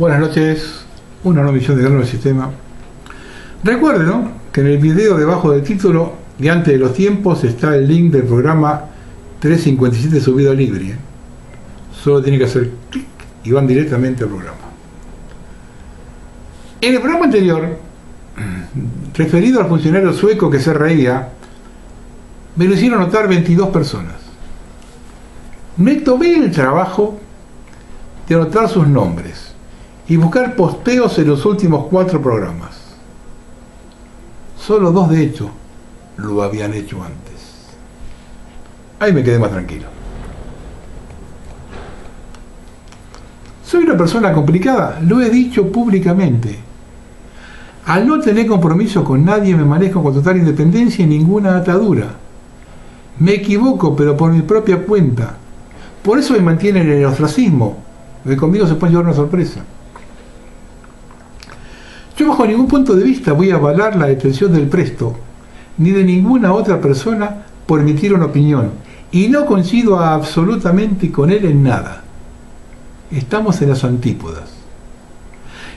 Buenas noches, una nueva emisión de Grano del Sistema. Recuerden, ¿no?, que en el video debajo del título de Antes de los Tiempos está el link del programa 357 subido libre. Solo tiene que hacer clic y van directamente al programa. En el programa anterior, referido al funcionario sueco que se reía, me lo hicieron notar 22 personas. Me tomé el trabajo de anotar sus nombres y buscar posteos en los últimos 4 programas. Solo 2 de hecho lo habían hecho antes. Ahí me quedé más tranquilo. Soy una persona complicada, lo he dicho públicamente. Al no tener compromiso con nadie me manejo con total independencia y ninguna atadura. Me equivoco, pero por mi propia cuenta. Por eso me mantienen en el ostracismo, porque conmigo se puede llevar una sorpresa. Yo bajo ningún punto de vista voy a avalar la detención del Presto, ni de ninguna otra persona por emitir una opinión, y no coincido absolutamente con él en nada. Estamos en las antípodas.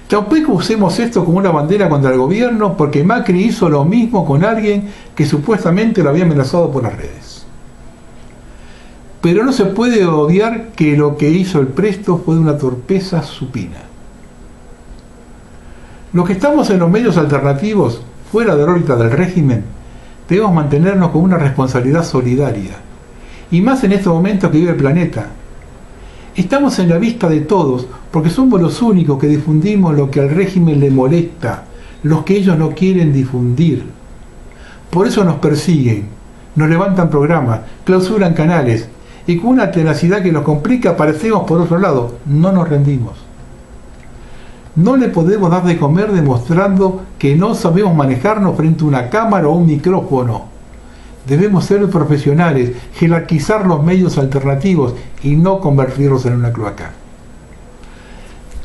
Tampoco usemos esto como una bandera contra el gobierno, porque Macri hizo lo mismo con alguien que supuestamente lo había amenazado por las redes. Pero no se puede obviar que lo que hizo el Presto fue de una torpeza supina. Los que estamos en los medios alternativos, fuera de la órbita del régimen, debemos mantenernos con una responsabilidad solidaria, y más en estos momentos que vive el planeta. Estamos en la vista de todos, porque somos los únicos que difundimos lo que al régimen le molesta, los que ellos no quieren difundir. Por eso nos persiguen, nos levantan programas, clausuran canales, y con una tenacidad que nos complica aparecemos por otro lado, no nos rendimos. No le podemos dar de comer demostrando que no sabemos manejarnos frente a una cámara o un micrófono. Debemos ser profesionales, jerarquizar los medios alternativos y no convertirlos en una cloaca.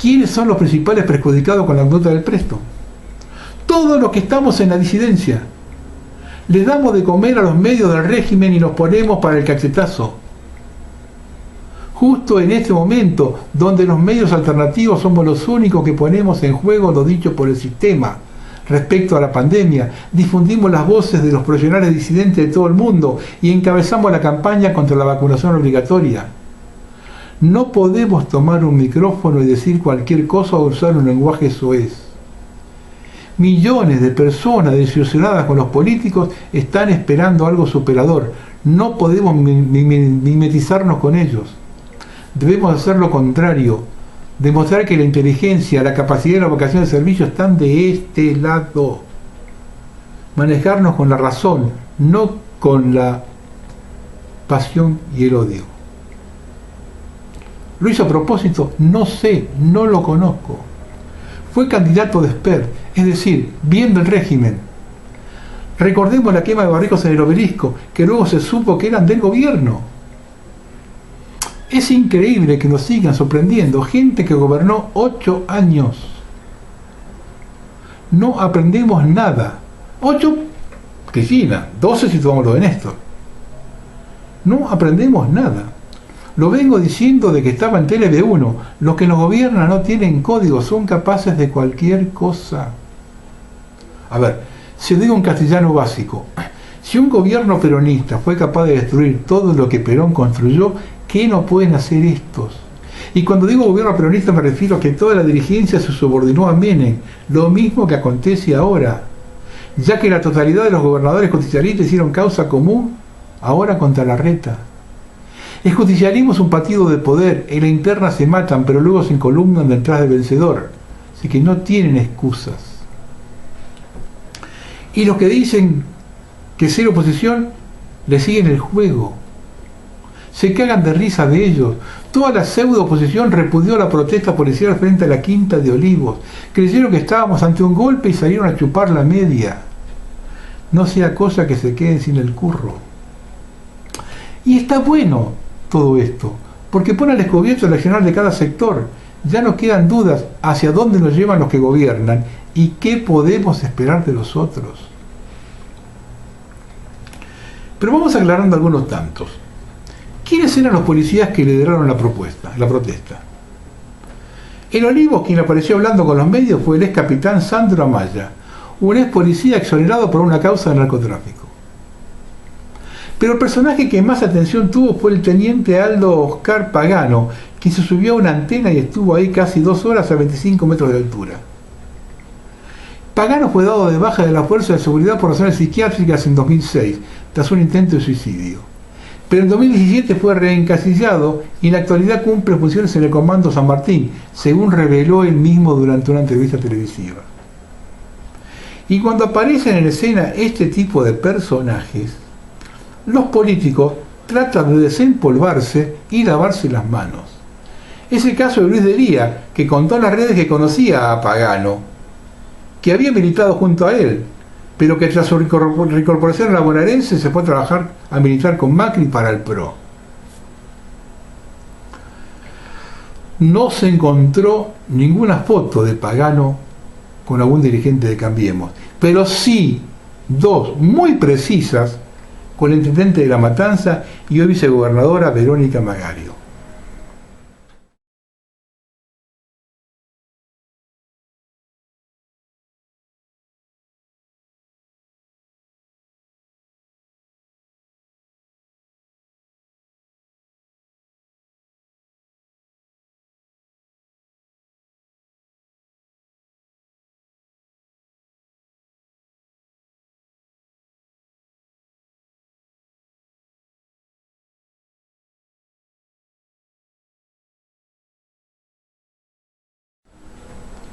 ¿Quiénes son los principales perjudicados con la nota del Presto? Todos los que estamos en la disidencia. Les damos de comer a los medios del régimen y nos ponemos para el cachetazo. Justo en este momento, donde los medios alternativos somos los únicos que ponemos en juego lo dicho por el sistema respecto a la pandemia, difundimos las voces de los profesionales disidentes de todo el mundo y encabezamos la campaña contra la vacunación obligatoria. No podemos tomar un micrófono y decir cualquier cosa o usar un lenguaje soez. Millones de personas desilusionadas con los políticos están esperando algo superador. No podemos mimetizarnos con ellos. Debemos hacer lo contrario, demostrar que la inteligencia, la capacidad y la vocación de servicio están de este lado. Manejarnos con la razón, no con la pasión y el odio. ¿Lo hizo a propósito? No sé, no lo conozco. Fue candidato de expert, es decir, bien del régimen. Recordemos la quema de barricos en el Obelisco, que luego se supo que eran del gobierno. Es increíble que nos sigan sorprendiendo gente que gobernó 8 años. No aprendemos nada. 8, Cristina, 12 si tomamos lo de Néstor. No aprendemos nada. Lo vengo diciendo de que estaba en TLV1. Los que nos gobiernan no tienen código, son capaces de cualquier cosa. A ver, se digo en castellano básico. Si un gobierno peronista fue capaz de destruir todo lo que Perón construyó, ¿qué no pueden hacer estos? Y cuando digo gobierno peronista me refiero a que toda la dirigencia se subordinó a Menem, lo mismo que acontece ahora, ya que la totalidad de los gobernadores justicialistas hicieron causa común ahora contra Larreta. El justicialismo es un partido de poder, en la interna se matan, pero luego se encolumnan detrás del vencedor, así que no tienen excusas. Y los que dicen que ser oposición, le siguen el juego. Se cagan de risa de ellos. Toda la pseudo-oposición repudió la protesta policial frente a la Quinta de Olivos. Creyeron que estábamos ante un golpe y salieron a chupar la media. No sea cosa que se queden sin el curro. Y está bueno todo esto, porque pone al descubierto el accionar de cada sector. Ya no quedan dudas hacia dónde nos llevan los que gobiernan y qué podemos esperar de los otros. Pero vamos aclarando algunos tantos. ¿Quiénes eran los policías que lideraron la protesta? En Olivos, quien apareció hablando con los medios fue el ex capitán Sandro Amaya, un ex policía exonerado por una causa de narcotráfico. Pero el personaje que más atención tuvo fue el teniente Aldo Oscar Pagano, quien se subió a una antena y estuvo ahí casi 2 horas a 25 metros de altura. Pagano fue dado de baja de la Fuerza de Seguridad por razones psiquiátricas en 2006, tras un intento de suicidio. Pero en 2017 fue reencasillado y en la actualidad cumple funciones en el Comando San Martín, según reveló él mismo durante una entrevista televisiva. Y cuando aparecen en escena este tipo de personajes, los políticos tratan de desempolvarse y lavarse las manos. Es el caso de Luis Delía, que contó en las redes que conocía a Pagano, que había militado junto a él, pero que tras su reincorporación a la bonaerense se fue a trabajar a militar con Macri para el PRO. No se encontró ninguna foto de Pagano con algún dirigente de Cambiemos, pero sí 2 muy precisas con el intendente de La Matanza y hoy vicegobernadora Verónica Magario.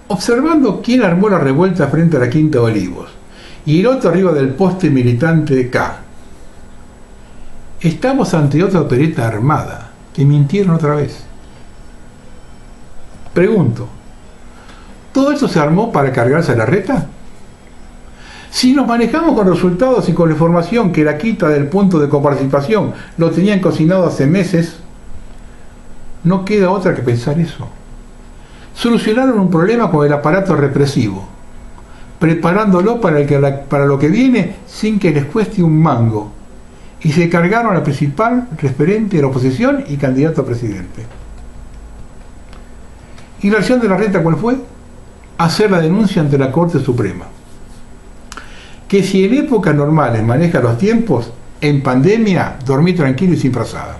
Observando quién armó la revuelta frente a la Quinta de Olivos y el otro arriba del poste militante K, estamos ante otra opereta armada que mintieron otra vez. Pregunto, ¿todo esto se armó para cargarse a Larreta? Si nos manejamos con resultados y con la información que la quita del punto de coparticipación lo tenían cocinado hace meses, no queda otra que pensar eso. Solucionaron un problema con el aparato represivo, preparándolo para lo que viene sin que les cueste un mango, y se cargaron al principal referente de la oposición y candidato a presidente. ¿Y la acción de Larreta cuál fue? Hacer la denuncia ante la Corte Suprema. Que si en épocas normales maneja los tiempos, en pandemia dormí tranquilo y sin frazada.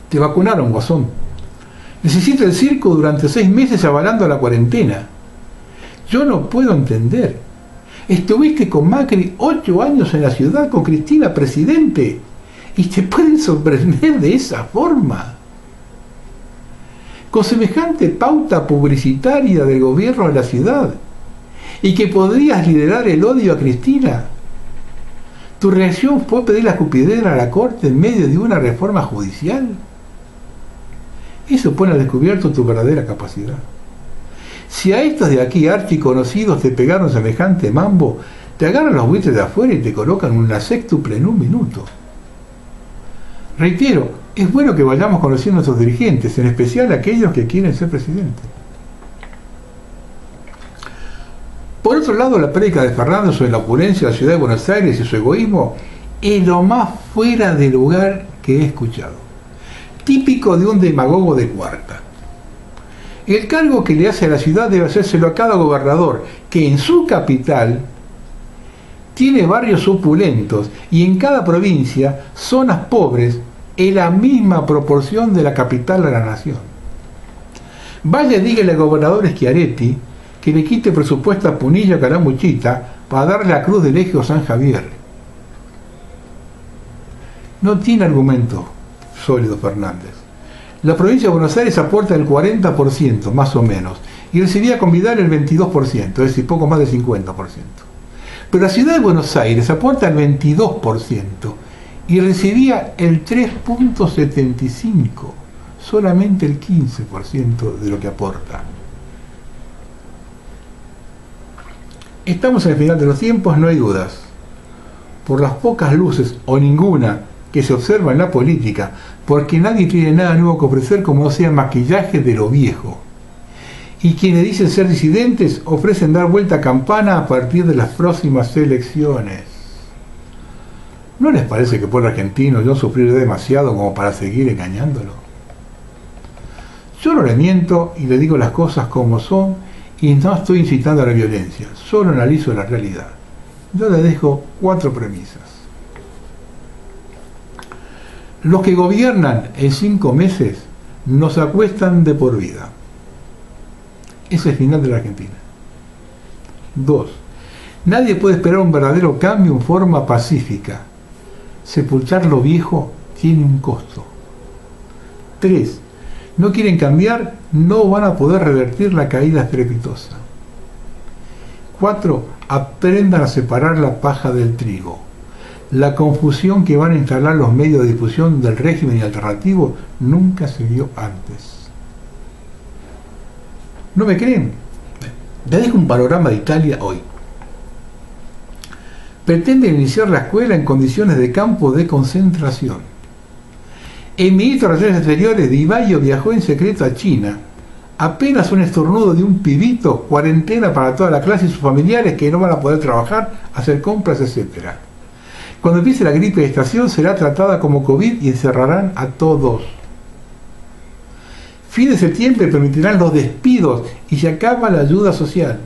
Te vacunaron, guasón. Necesita el circo durante 6 meses avalando la cuarentena. Yo no puedo entender. Estuviste con Macri 8 años en la ciudad, con Cristina presidente, y te pueden sorprender de esa forma. Con semejante pauta publicitaria del gobierno de la ciudad, y que podrías liderar el odio a Cristina. ¿Tu reacción fue pedir la escupidera a la Corte en medio de una reforma judicial? Eso pone al descubierto tu verdadera capacidad. Si a estos de aquí archiconocidos te pegaron semejante mambo, te agarran los buitres de afuera y te colocan una sextuple en 1 minuto. Reitero, es bueno que vayamos conociendo a nuestros dirigentes, en especial aquellos que quieren ser presidentes. Por otro lado, la prédica de Fernández sobre la opulencia de la ciudad de Buenos Aires y su egoísmo es lo más fuera de lugar que he escuchado. Típico de un demagogo de cuarta. El cargo que le hace a la ciudad debe hacérselo a cada gobernador, que en su capital tiene barrios opulentos y en cada provincia zonas pobres en la misma proporción de la capital de la nación. Vaya, dígale al gobernador Schiaretti que le quite presupuesto a Punilla Caramuchita para darle la cruz del Eje San Javier. No tiene argumento sólido Fernández. La provincia de Buenos Aires aporta el 40%, más o menos, y recibía con Vidal el 22%, es decir, poco más del 50%. Pero la ciudad de Buenos Aires aporta el 22% y recibía el 3.75%, solamente el 15% de lo que aporta. Estamos en el final de los tiempos, no hay dudas. Por las pocas luces o ninguna que se observa en la política, porque nadie tiene nada nuevo que ofrecer como no sea maquillaje de lo viejo. Y quienes dicen ser disidentes ofrecen dar vuelta a campana a partir de las próximas elecciones. ¿No les parece que el pueblo argentino no sufrir demasiado como para seguir engañándolo? Yo no le miento y le digo las cosas como son y no estoy incitando a la violencia, solo analizo la realidad. Yo le dejo 4 premisas. Los que gobiernan en 5 meses nos acuestan de por vida. Ese es el final de la Argentina. 2. Nadie puede esperar un verdadero cambio en forma pacífica. Sepultar lo viejo tiene un costo. 3. No quieren cambiar, no van a poder revertir la caída estrepitosa. 4. Aprendan a separar la paja del trigo. La confusión que van a instalar los medios de difusión del régimen alternativo nunca se vio antes. ¿No me creen? Les dejo un panorama de Italia hoy. Pretenden iniciar la escuela en condiciones de campo de concentración. El ministro de Relaciones Exteriores, Di Maio, viajó en secreto a China. Apenas un estornudo de un pibito, cuarentena para toda la clase y sus familiares que no van a poder trabajar, hacer compras, etc. Cuando empiece la gripe de estación será tratada como COVID y encerrarán a todos. Fin de septiembre permitirán los despidos y se acaba la ayuda social.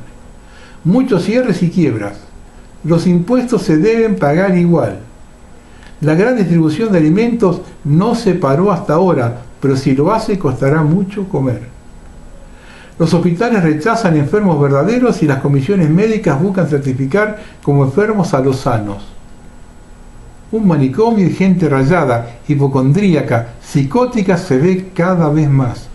Muchos cierres y quiebras. Los impuestos se deben pagar igual. La gran distribución de alimentos no se paró hasta ahora, pero si lo hace costará mucho comer. Los hospitales rechazan enfermos verdaderos y las comisiones médicas buscan certificar como enfermos a los sanos. Un manicomio y gente rayada, hipocondríaca, psicótica se ve cada vez más.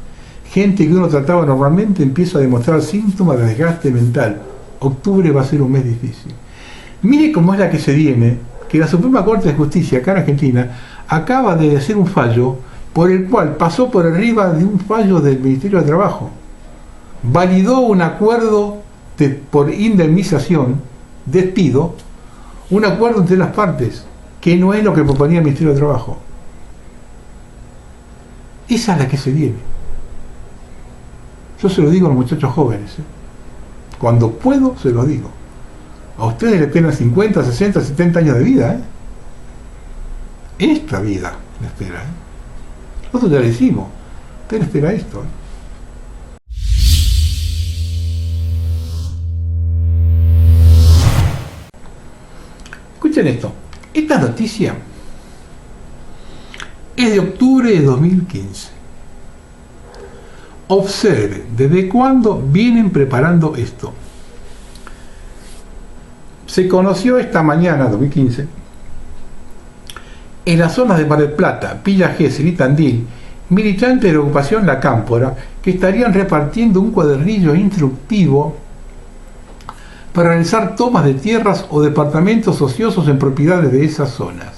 Gente que uno trataba normalmente empieza a demostrar síntomas de desgaste mental. Octubre va a ser un mes difícil. Mire cómo es la que se viene, que la Suprema Corte de Justicia acá en Argentina acaba de hacer un fallo por el cual pasó por arriba de un fallo del Ministerio de Trabajo. Validó un acuerdo por indemnización, despido, un acuerdo entre las partes, que no es lo que proponía el Ministerio de Trabajo. Esa es la que se viene. Yo se lo digo a los muchachos jóvenes. Cuando puedo, se lo digo. A ustedes les esperan 50, 60, 70 años de vida. Esta vida le espera. Nosotros ya le decimos, usted le espera esto. Escuchen esto. Esta noticia es de octubre de 2015. Observe desde cuándo vienen preparando esto. Se conoció esta mañana, 2015, en las zonas de Mar del Plata, Villa Gesell y Tandil, militantes de la ocupación La Cámpora, que estarían repartiendo un cuadernillo instructivo para realizar tomas de tierras o departamentos ociosos en propiedades de esas zonas.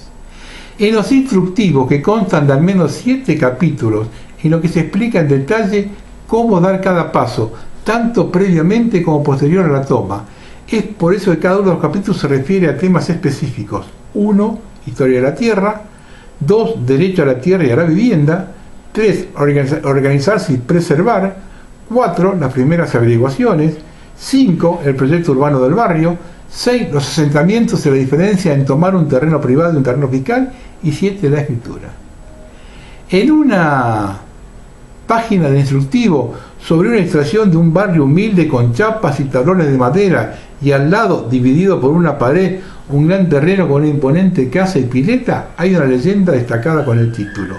En los instructivos, que constan de al menos 7 capítulos, en lo que se explica en detalle cómo dar cada paso, tanto previamente como posterior a la toma. Es por eso que cada uno de los capítulos se refiere a temas específicos. 1. Historia de la tierra. 2. Derecho a la tierra y a la vivienda. 3. Organizarse y preservar. 4. Las primeras averiguaciones. 5. El proyecto urbano del barrio. 6. Los asentamientos y la diferencia en tomar un terreno privado y un terreno fiscal. Y 7. La escritura. En una página de instructivo sobre una instalación de un barrio humilde con chapas y tablones de madera y al lado, dividido por una pared, un gran terreno con una imponente casa y pileta, hay una leyenda destacada con el título: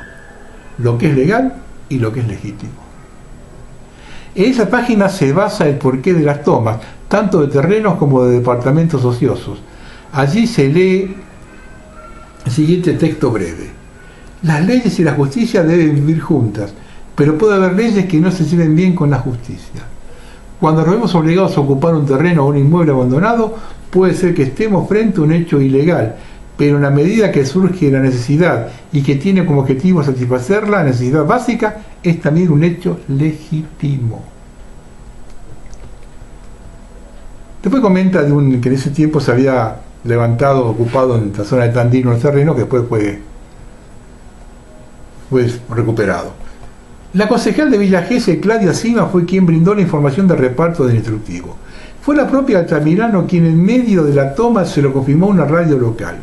lo que es legal y lo que es legítimo. En esa página se basa el porqué de las tomas, tanto de terrenos como de departamentos ociosos. Allí se lee el siguiente texto breve: las leyes y la justicia deben vivir juntas, pero puede haber leyes que no se lleven bien con la justicia. Cuando nos vemos obligados a ocupar un terreno o un inmueble abandonado, puede ser que estemos frente a un hecho ilegal, pero en la medida que surge la necesidad y que tiene como objetivo satisfacer la necesidad básica, es también un hecho legítimo. Después comenta que en ese tiempo se había levantado, ocupado en la zona de Tandil unos terrenos que después fue recuperado. La concejal de Villa Gesell, Claudia Sima, fue quien brindó la información de reparto del instructivo. Fue la propia Altamirano quien en medio de la toma se lo confirmó a una radio local.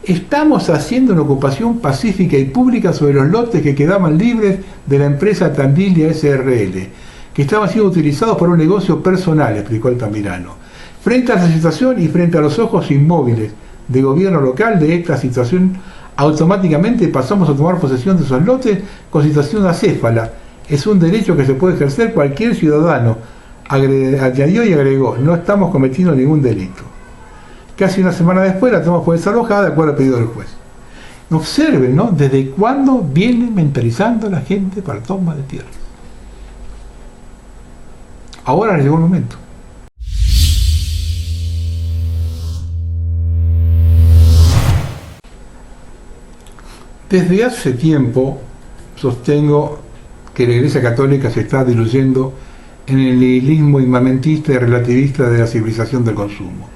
Estamos haciendo una ocupación pacífica y pública sobre los lotes que quedaban libres de la empresa Tandilia S.r.l., que estaban siendo utilizados para un negocio personal, explicó Altamirano. Frente a esta situación y frente a los ojos inmóviles del gobierno local de esta situación, automáticamente pasamos a tomar posesión de esos lotes con situación acéfala. Es un derecho que se puede ejercer cualquier ciudadano, añadió y agregó, no estamos cometiendo ningún delito. Casi una semana después la toma fue desalojada de acuerdo al pedido del juez. Observen, ¿no?, desde cuándo vienen mentalizando a la gente para toma de tierras. Ahora llegó el momento. Desde hace tiempo sostengo que la Iglesia Católica se está diluyendo en el nihilismo inmanentista y relativista de la civilización del consumo.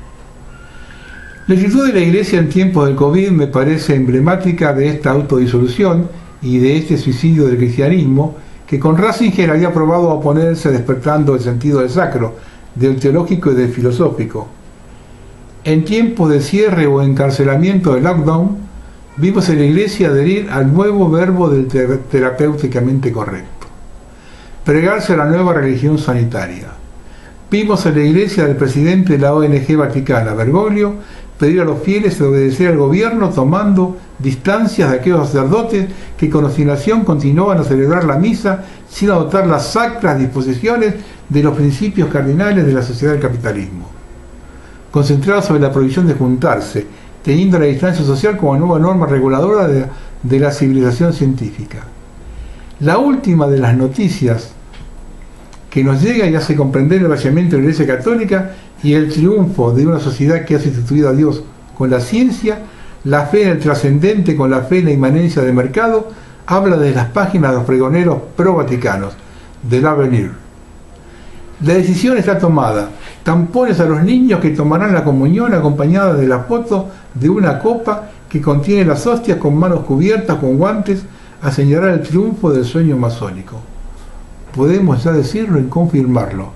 La actitud de la Iglesia en tiempos del COVID me parece emblemática de esta autodisolución y de este suicidio del cristianismo, que con Ratzinger había probado a oponerse despertando el sentido del sacro, del teológico y del filosófico. En tiempos de cierre o encarcelamiento del lockdown, vimos en la Iglesia adherir al nuevo verbo del terapéuticamente correcto, pregarse a la nueva religión sanitaria. Vimos en la Iglesia del presidente de la ONG Vaticana, Bergoglio, pedir a los fieles obedecer al gobierno tomando distancias de aquellos sacerdotes que con obstinación continuaban a celebrar la misa sin adoptar las sacras disposiciones de los principios cardinales de la sociedad del capitalismo. Concentrados sobre la prohibición de juntarse, teniendo la distancia social como nueva norma reguladora de la civilización científica. La última de las noticias que nos llega y hace comprender el vaciamiento de la Iglesia Católica y el triunfo de una sociedad que ha sustituido a Dios con la ciencia, la fe en el trascendente con la fe en la inmanencia del mercado, habla de las páginas de los pregoneros pro-vaticanos, del Avenir. La decisión está tomada. Tampones a los niños que tomarán la comunión acompañada de la foto de una copa que contiene las hostias con manos cubiertas con guantes a señalar el triunfo del sueño masónico. Podemos ya decirlo y confirmarlo.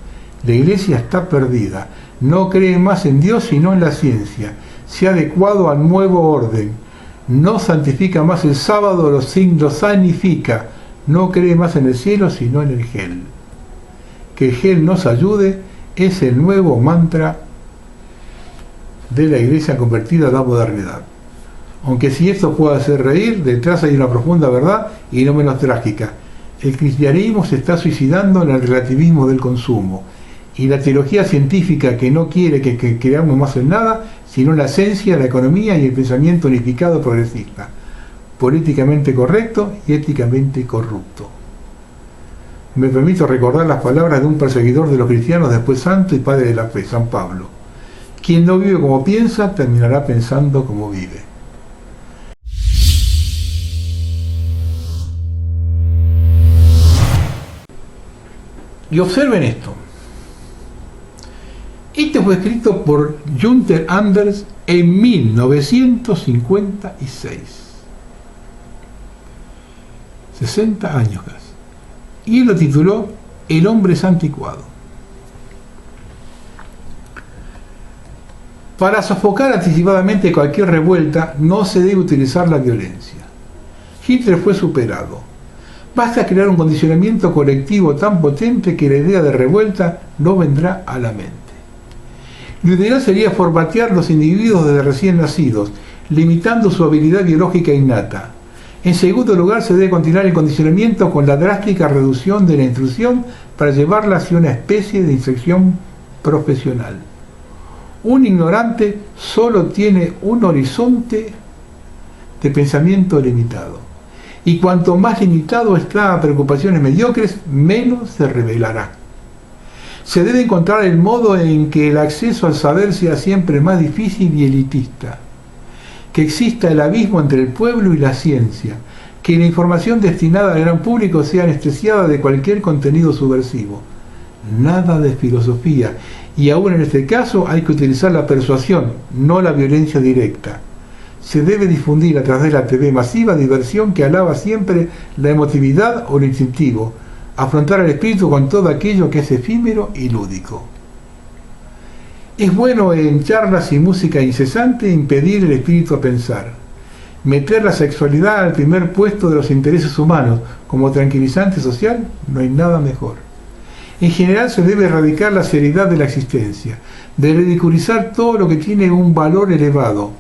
La Iglesia está perdida. No cree más en Dios sino en la ciencia. Se ha adecuado al nuevo orden. No santifica más el sábado, lo sanifica. No cree más en el cielo sino en el gel. Que el gel nos ayude es el nuevo mantra de la Iglesia convertida a la modernidad. Aunque si esto puede hacer reír, detrás hay una profunda verdad y no menos trágica. El cristianismo se está suicidando en el relativismo del consumo. Y la teología científica que no quiere que creamos más en nada, sino la esencia, la economía y el pensamiento unificado progresista, políticamente correcto y éticamente corrupto. Me permito recordar las palabras de un perseguidor de los cristianos, después santo y padre de la fe, San Pablo. Quien no vive como piensa, terminará pensando como vive. Y observen esto. Este fue escrito por Günther Anders en 1956. 60 años casi. Y él lo tituló El hombre es anticuado. Para sofocar anticipadamente cualquier revuelta no se debe utilizar la violencia. Hitler fue superado. Basta crear un condicionamiento colectivo tan potente que la idea de revuelta no vendrá a la mente. Lo ideal sería formatear los individuos desde recién nacidos, limitando su habilidad biológica innata. En segundo lugar, se debe continuar el condicionamiento con la drástica reducción de la instrucción para llevarla hacia una especie de instrucción profesional. Un ignorante solo tiene un horizonte de pensamiento limitado. Y cuanto más limitado está a preocupaciones mediocres, menos se revelará. Se debe encontrar el modo en que el acceso al saber sea siempre más difícil y elitista, que exista el abismo entre el pueblo y la ciencia, que la información destinada al gran público sea anestesiada de cualquier contenido subversivo. Nada de filosofía, y aún en este caso hay que utilizar la persuasión, no la violencia directa. Se debe difundir a través de la TV masiva diversión que alaba siempre la emotividad o lo instintivo, afrontar al espíritu con todo aquello que es efímero y lúdico. Es bueno en charlas y música incesante impedir el espíritu a pensar. Meter la sexualidad al primer puesto de los intereses humanos como tranquilizante social, no hay nada mejor. En general se debe erradicar la seriedad de la existencia, de ridiculizar todo lo que tiene un valor elevado,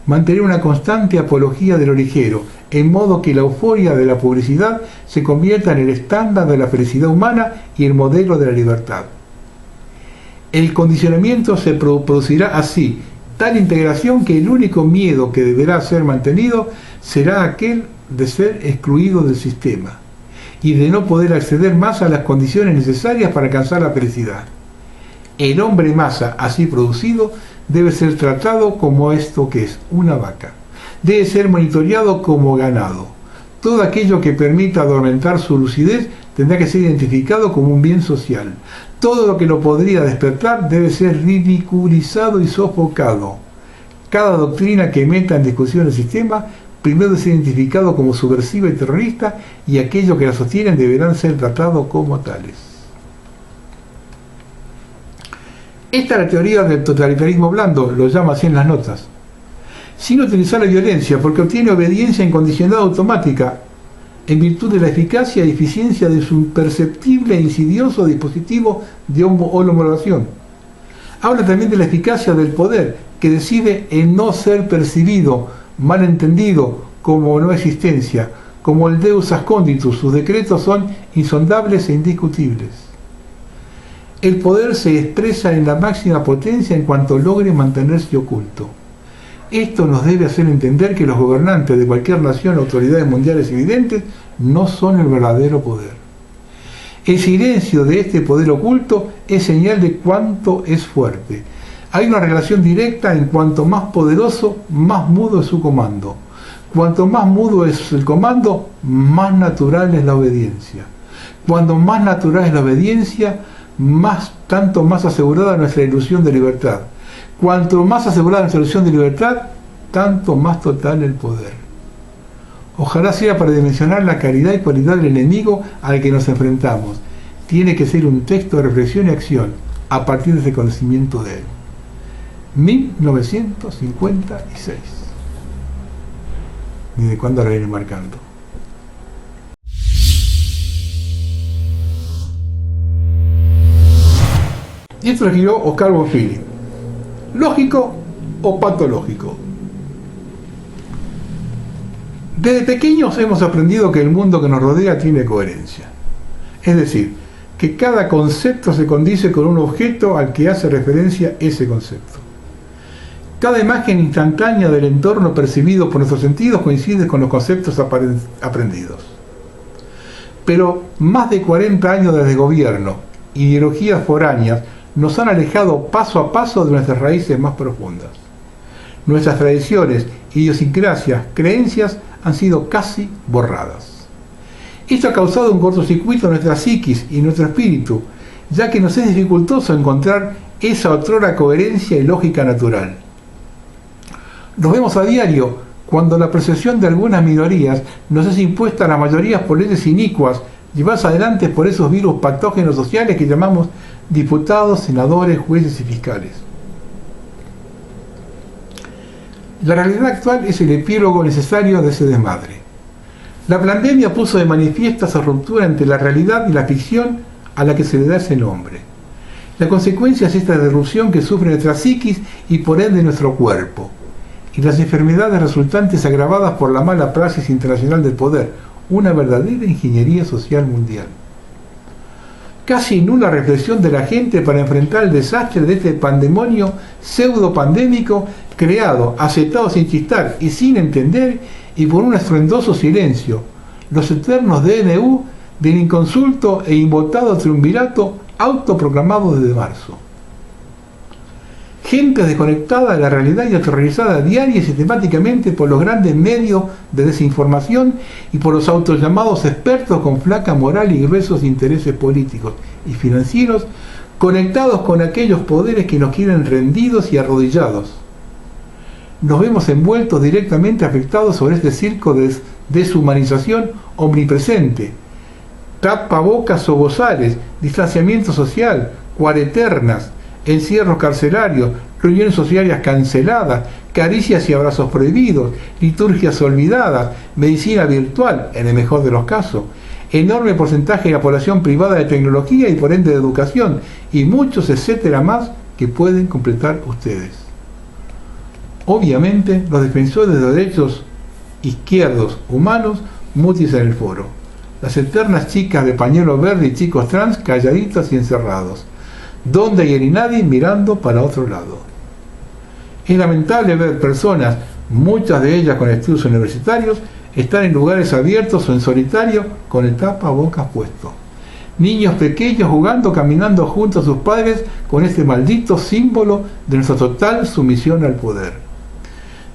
mantener una constante apología de lo ligero, en modo que la euforia de la publicidad se convierta en el estándar de la felicidad humana y el modelo de la libertad. El condicionamiento se producirá así, tal integración que el único miedo que deberá ser mantenido será aquel de ser excluido del sistema y de no poder acceder más a las condiciones necesarias para alcanzar la felicidad. El hombre masa así producido debe ser tratado como esto que es, una vaca. Debe ser monitoreado como ganado. Todo aquello que permita adormentar su lucidez tendrá que ser identificado como un bien social. Todo lo que lo podría despertar debe ser ridiculizado y sofocado. Cada doctrina que meta en discusión el sistema primero debe ser identificado como subversiva y terrorista, y aquellos que la sostienen deberán ser tratados como tales. Esta es la teoría del totalitarismo blando, lo llama así en las notas. Sin utilizar la violencia, porque obtiene obediencia incondicionada automática, en virtud de la eficacia y eficiencia de su imperceptible e insidioso dispositivo de homologación. Habla también de la eficacia del poder, que decide en no ser percibido, mal entendido, como no existencia, como el Deus asconditus. Sus decretos son insondables e indiscutibles. El poder se expresa en la máxima potencia en cuanto logre mantenerse oculto. Esto nos debe hacer entender que los gobernantes de cualquier nación, autoridades mundiales evidentes, no son el verdadero poder. El silencio de este poder oculto es señal de cuánto es fuerte. Hay una relación directa en cuanto más poderoso, más mudo es su comando. Cuanto más mudo es el comando, más natural es la obediencia. Cuanto más natural es la obediencia, tanto más asegurada nuestra ilusión de libertad. Cuanto más asegurada nuestra ilusión de libertad, tanto más total el poder. Ojalá sea para dimensionar la calidad y cualidad del enemigo al que nos enfrentamos. Tiene que ser un texto de reflexión y acción a partir de ese conocimiento de él. 1956. ¿Ni de cuándo la viene marcando? Y esto lo escribió Oscar Bonfili. ¿Lógico o patológico? Desde pequeños hemos aprendido que el mundo que nos rodea tiene coherencia. Es decir, que cada concepto se condice con un objeto al que hace referencia ese concepto. Cada imagen instantánea del entorno percibido por nuestros sentidos coincide con los conceptos aprendidos. Pero más de 40 años de desgobierno, ideologías foráneas, nos han alejado paso a paso de nuestras raíces más profundas. Nuestras tradiciones, idiosincrasias, creencias han sido casi borradas. Esto ha causado un cortocircuito en nuestra psiquis y nuestro espíritu, ya que nos es dificultoso encontrar esa otrora coherencia y lógica natural. Nos vemos a diario cuando la percepción de algunas minorías nos es impuesta a la mayoría por leyes inicuas, llevadas adelante por esos virus patógenos sociales que llamamos diputados, senadores, jueces y fiscales. La realidad actual es el epílogo necesario de ese desmadre. La pandemia puso de manifiesta esa ruptura entre la realidad y la ficción a la que se le da ese nombre. La consecuencia es esta disrupción que sufre nuestra psiquis y por ende nuestro cuerpo, y las enfermedades resultantes agravadas por la mala praxis internacional del poder, una verdadera ingeniería social mundial. Casi nula reflexión de la gente para enfrentar el desastre de este pandemonio pseudo-pandémico creado, aceptado sin chistar y sin entender, y por un estruendoso silencio, los eternos DNU del inconsulto e invotado triunvirato autoproclamado desde marzo. Gente desconectada de la realidad y aterrorizada diaria y sistemáticamente por los grandes medios de desinformación y por los autollamados expertos con flaca moral y gruesos intereses políticos y financieros, conectados con aquellos poderes que nos quieren rendidos y arrodillados. Nos vemos envueltos directamente afectados sobre este circo de deshumanización omnipresente. Tapabocas o bozales, distanciamiento social, cuareternas, encierros carcelarios, reuniones sociales canceladas, caricias y abrazos prohibidos, liturgias olvidadas, medicina virtual, en el mejor de los casos, enorme porcentaje de la población privada de tecnología y por ende de educación, y muchos etcétera más que pueden completar ustedes. Obviamente, los defensores de derechos izquierdos humanos mutis en el foro. Las eternas chicas de pañuelo verde y chicos trans calladitos y encerrados. Donde y nadie mirando para otro lado. Es lamentable ver personas, muchas de ellas con estudios universitarios, estar en lugares abiertos o en solitario con el tapabocas puesto. Niños pequeños jugando, caminando junto a sus padres con este maldito símbolo de nuestra total sumisión al poder.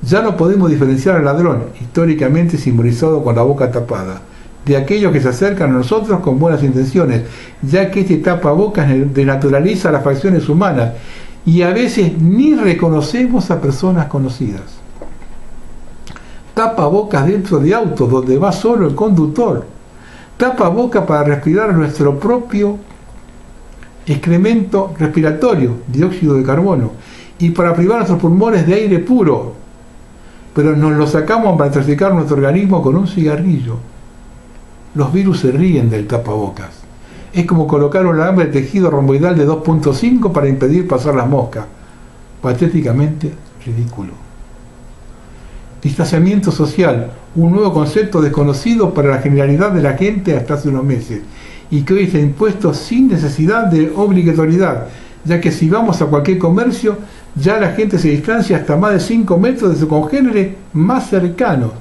Ya no podemos diferenciar al ladrón, históricamente simbolizado con la boca tapada, de aquellos que se acercan a nosotros con buenas intenciones, ya que este tapabocas denaturaliza las facciones humanas y a veces ni reconocemos a personas conocidas. Tapabocas dentro de autos donde va solo el conductor. Tapabocas para respirar nuestro propio excremento respiratorio, dióxido de carbono, y para privar nuestros pulmones de aire puro. Pero nos lo sacamos para traficar nuestro organismo con un cigarrillo. Los virus se ríen del tapabocas. Es como colocar un alambre de tejido romboidal de 2.5 para impedir pasar las moscas. Patéticamente ridículo. Distanciamiento social, un nuevo concepto desconocido para la generalidad de la gente hasta hace unos meses, y que hoy está impuesto sin necesidad de obligatoriedad, ya que si vamos a cualquier comercio, ya la gente se distancia hasta más de 5 metros de sus congéneres más cercanos,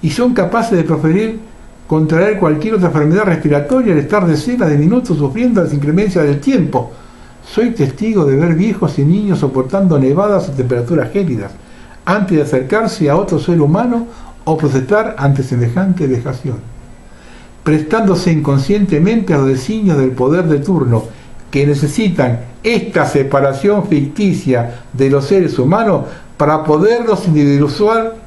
y son capaces de preferir contraer cualquier otra enfermedad respiratoria al estar decenas de minutos sufriendo las inclemencias del tiempo. Soy testigo de ver viejos y niños soportando nevadas o temperaturas gélidas antes de acercarse a otro ser humano o protestar ante semejante vejación, prestándose inconscientemente a los designios del poder de turno, que necesitan esta separación ficticia de los seres humanos para poderlos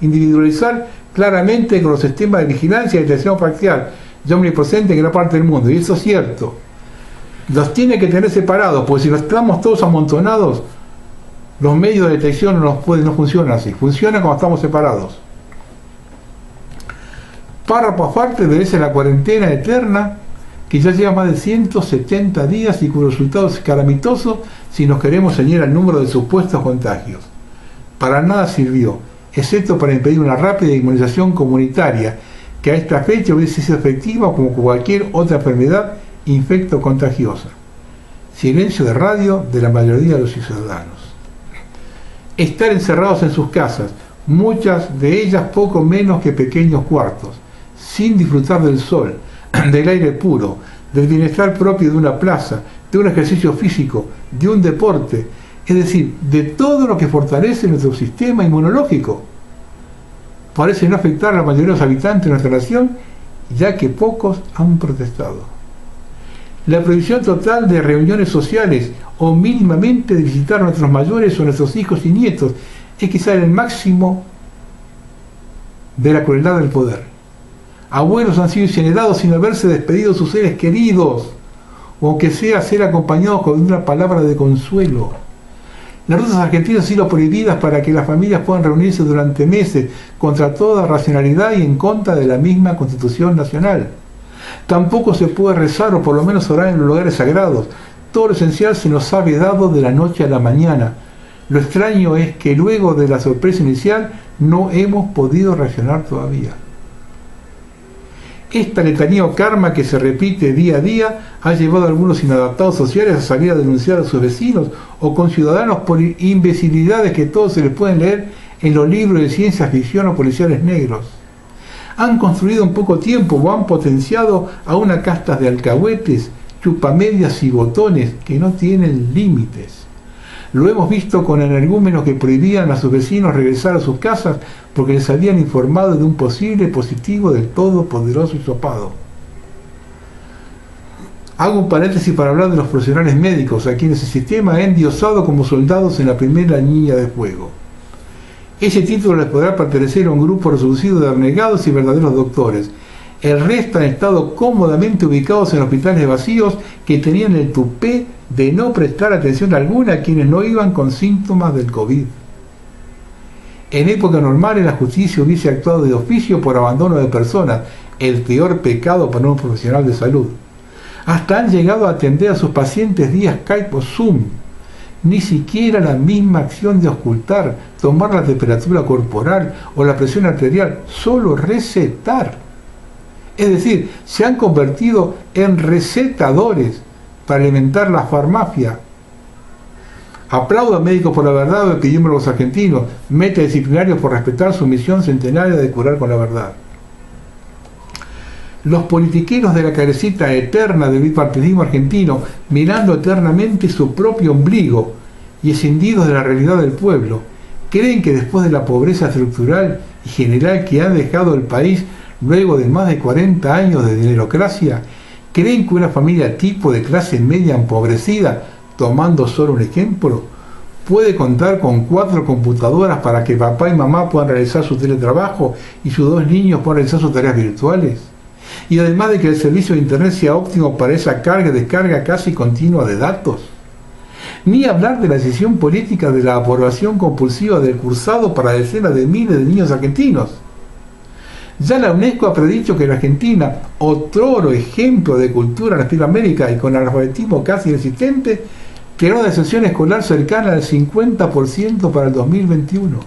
individualizar claramente con los sistemas de vigilancia y detección facial ya omnipresentes en gran parte del mundo. Y eso es cierto. Los tiene que tener separados, porque si no estamos todos amontonados, los medios de detección no funcionan así. Funcionan cuando estamos separados. Párrafo aparte obedece la cuarentena eterna, que ya lleva más de 170 días y cuyo resultado es calamitoso si nos queremos ceñir al número de supuestos contagios. Para nada sirvió, excepto para impedir una rápida inmunización comunitaria, que a esta fecha hubiese sido efectiva como cualquier otra enfermedad infecto-contagiosa. Silencio de radio de la mayoría de los ciudadanos. Estar encerrados en sus casas, muchas de ellas poco menos que pequeños cuartos, sin disfrutar del sol, del aire puro, del bienestar propio de una plaza, de un ejercicio físico, de un deporte, es decir, de todo lo que fortalece nuestro sistema inmunológico. Parece no afectar a la mayoría de los habitantes de nuestra nación, ya que pocos han protestado. La prohibición total de reuniones sociales o mínimamente de visitar a nuestros mayores o nuestros hijos y nietos es quizá el máximo de la crueldad del poder. Abuelos han sido incinerados sin haberse despedido de sus seres queridos, o aunque sea ser acompañados con una palabra de consuelo. Las rutas argentinas han sido prohibidas para que las familias puedan reunirse durante meses contra toda racionalidad y en contra de la misma Constitución Nacional. Tampoco se puede rezar o por lo menos orar en los lugares sagrados. Todo lo esencial se nos ha vedado de la noche a la mañana. Lo extraño es que luego de la sorpresa inicial no hemos podido reaccionar todavía. Esta letanía o karma que se repite día a día ha llevado a algunos inadaptados sociales a salir a denunciar a sus vecinos o conciudadanos por imbecilidades que todos se les pueden leer en los libros de ciencia ficción o policiales negros. Han construido en poco tiempo o han potenciado a una casta de alcahuetes, chupamedias y botones que no tienen límites. Lo hemos visto con energúmenos que prohibían a sus vecinos regresar a sus casas porque les habían informado de un posible positivo del todopoderoso hisopado. Hago un paréntesis para hablar de los profesionales médicos, a quienes el sistema ha endiosado como soldados en la primera línea de fuego. Ese título les podrá pertenecer a un grupo reducido de abnegados y verdaderos doctores. El resto han estado cómodamente ubicados en hospitales vacíos que tenían el tupé de no prestar atención alguna a quienes no iban con síntomas del COVID. En época normal, la justicia hubiese actuado de oficio por abandono de personas, el peor pecado para un profesional de salud. Hasta han llegado a atender a sus pacientes vía Skype o Zoom. Ni siquiera la misma acción de ocultar, tomar la temperatura corporal o la presión arterial, solo recetar. Es decir, se han convertido en recetadores para alimentar la farmacia. Aplaudo a Médicos por la Verdad o epidemiólogos argentinos, metadisciplinarios por respetar su misión centenaria de curar con la verdad. Los politiqueros de la carecita eterna del bipartidismo argentino, mirando eternamente su propio ombligo y escindidos de la realidad del pueblo, creen que después de la pobreza estructural y general que ha dejado el país luego de más de 40 años de dinerocracia, creen que una familia tipo de clase media empobrecida, tomando solo un ejemplo, puede contar con 4 computadoras para que papá y mamá puedan realizar su teletrabajo y sus 2 niños puedan realizar sus tareas virtuales. Y además de que el servicio de internet sea óptimo para esa carga y descarga casi continua de datos. Ni hablar de la decisión política de la aprobación compulsiva del cursado para decenas de miles de niños argentinos. Ya la UNESCO ha predicho que la Argentina, otro ejemplo de cultura en Latinoamérica y con analfabetismo casi inexistente, tendrá una deserción escolar cercana al 50% para el 2021.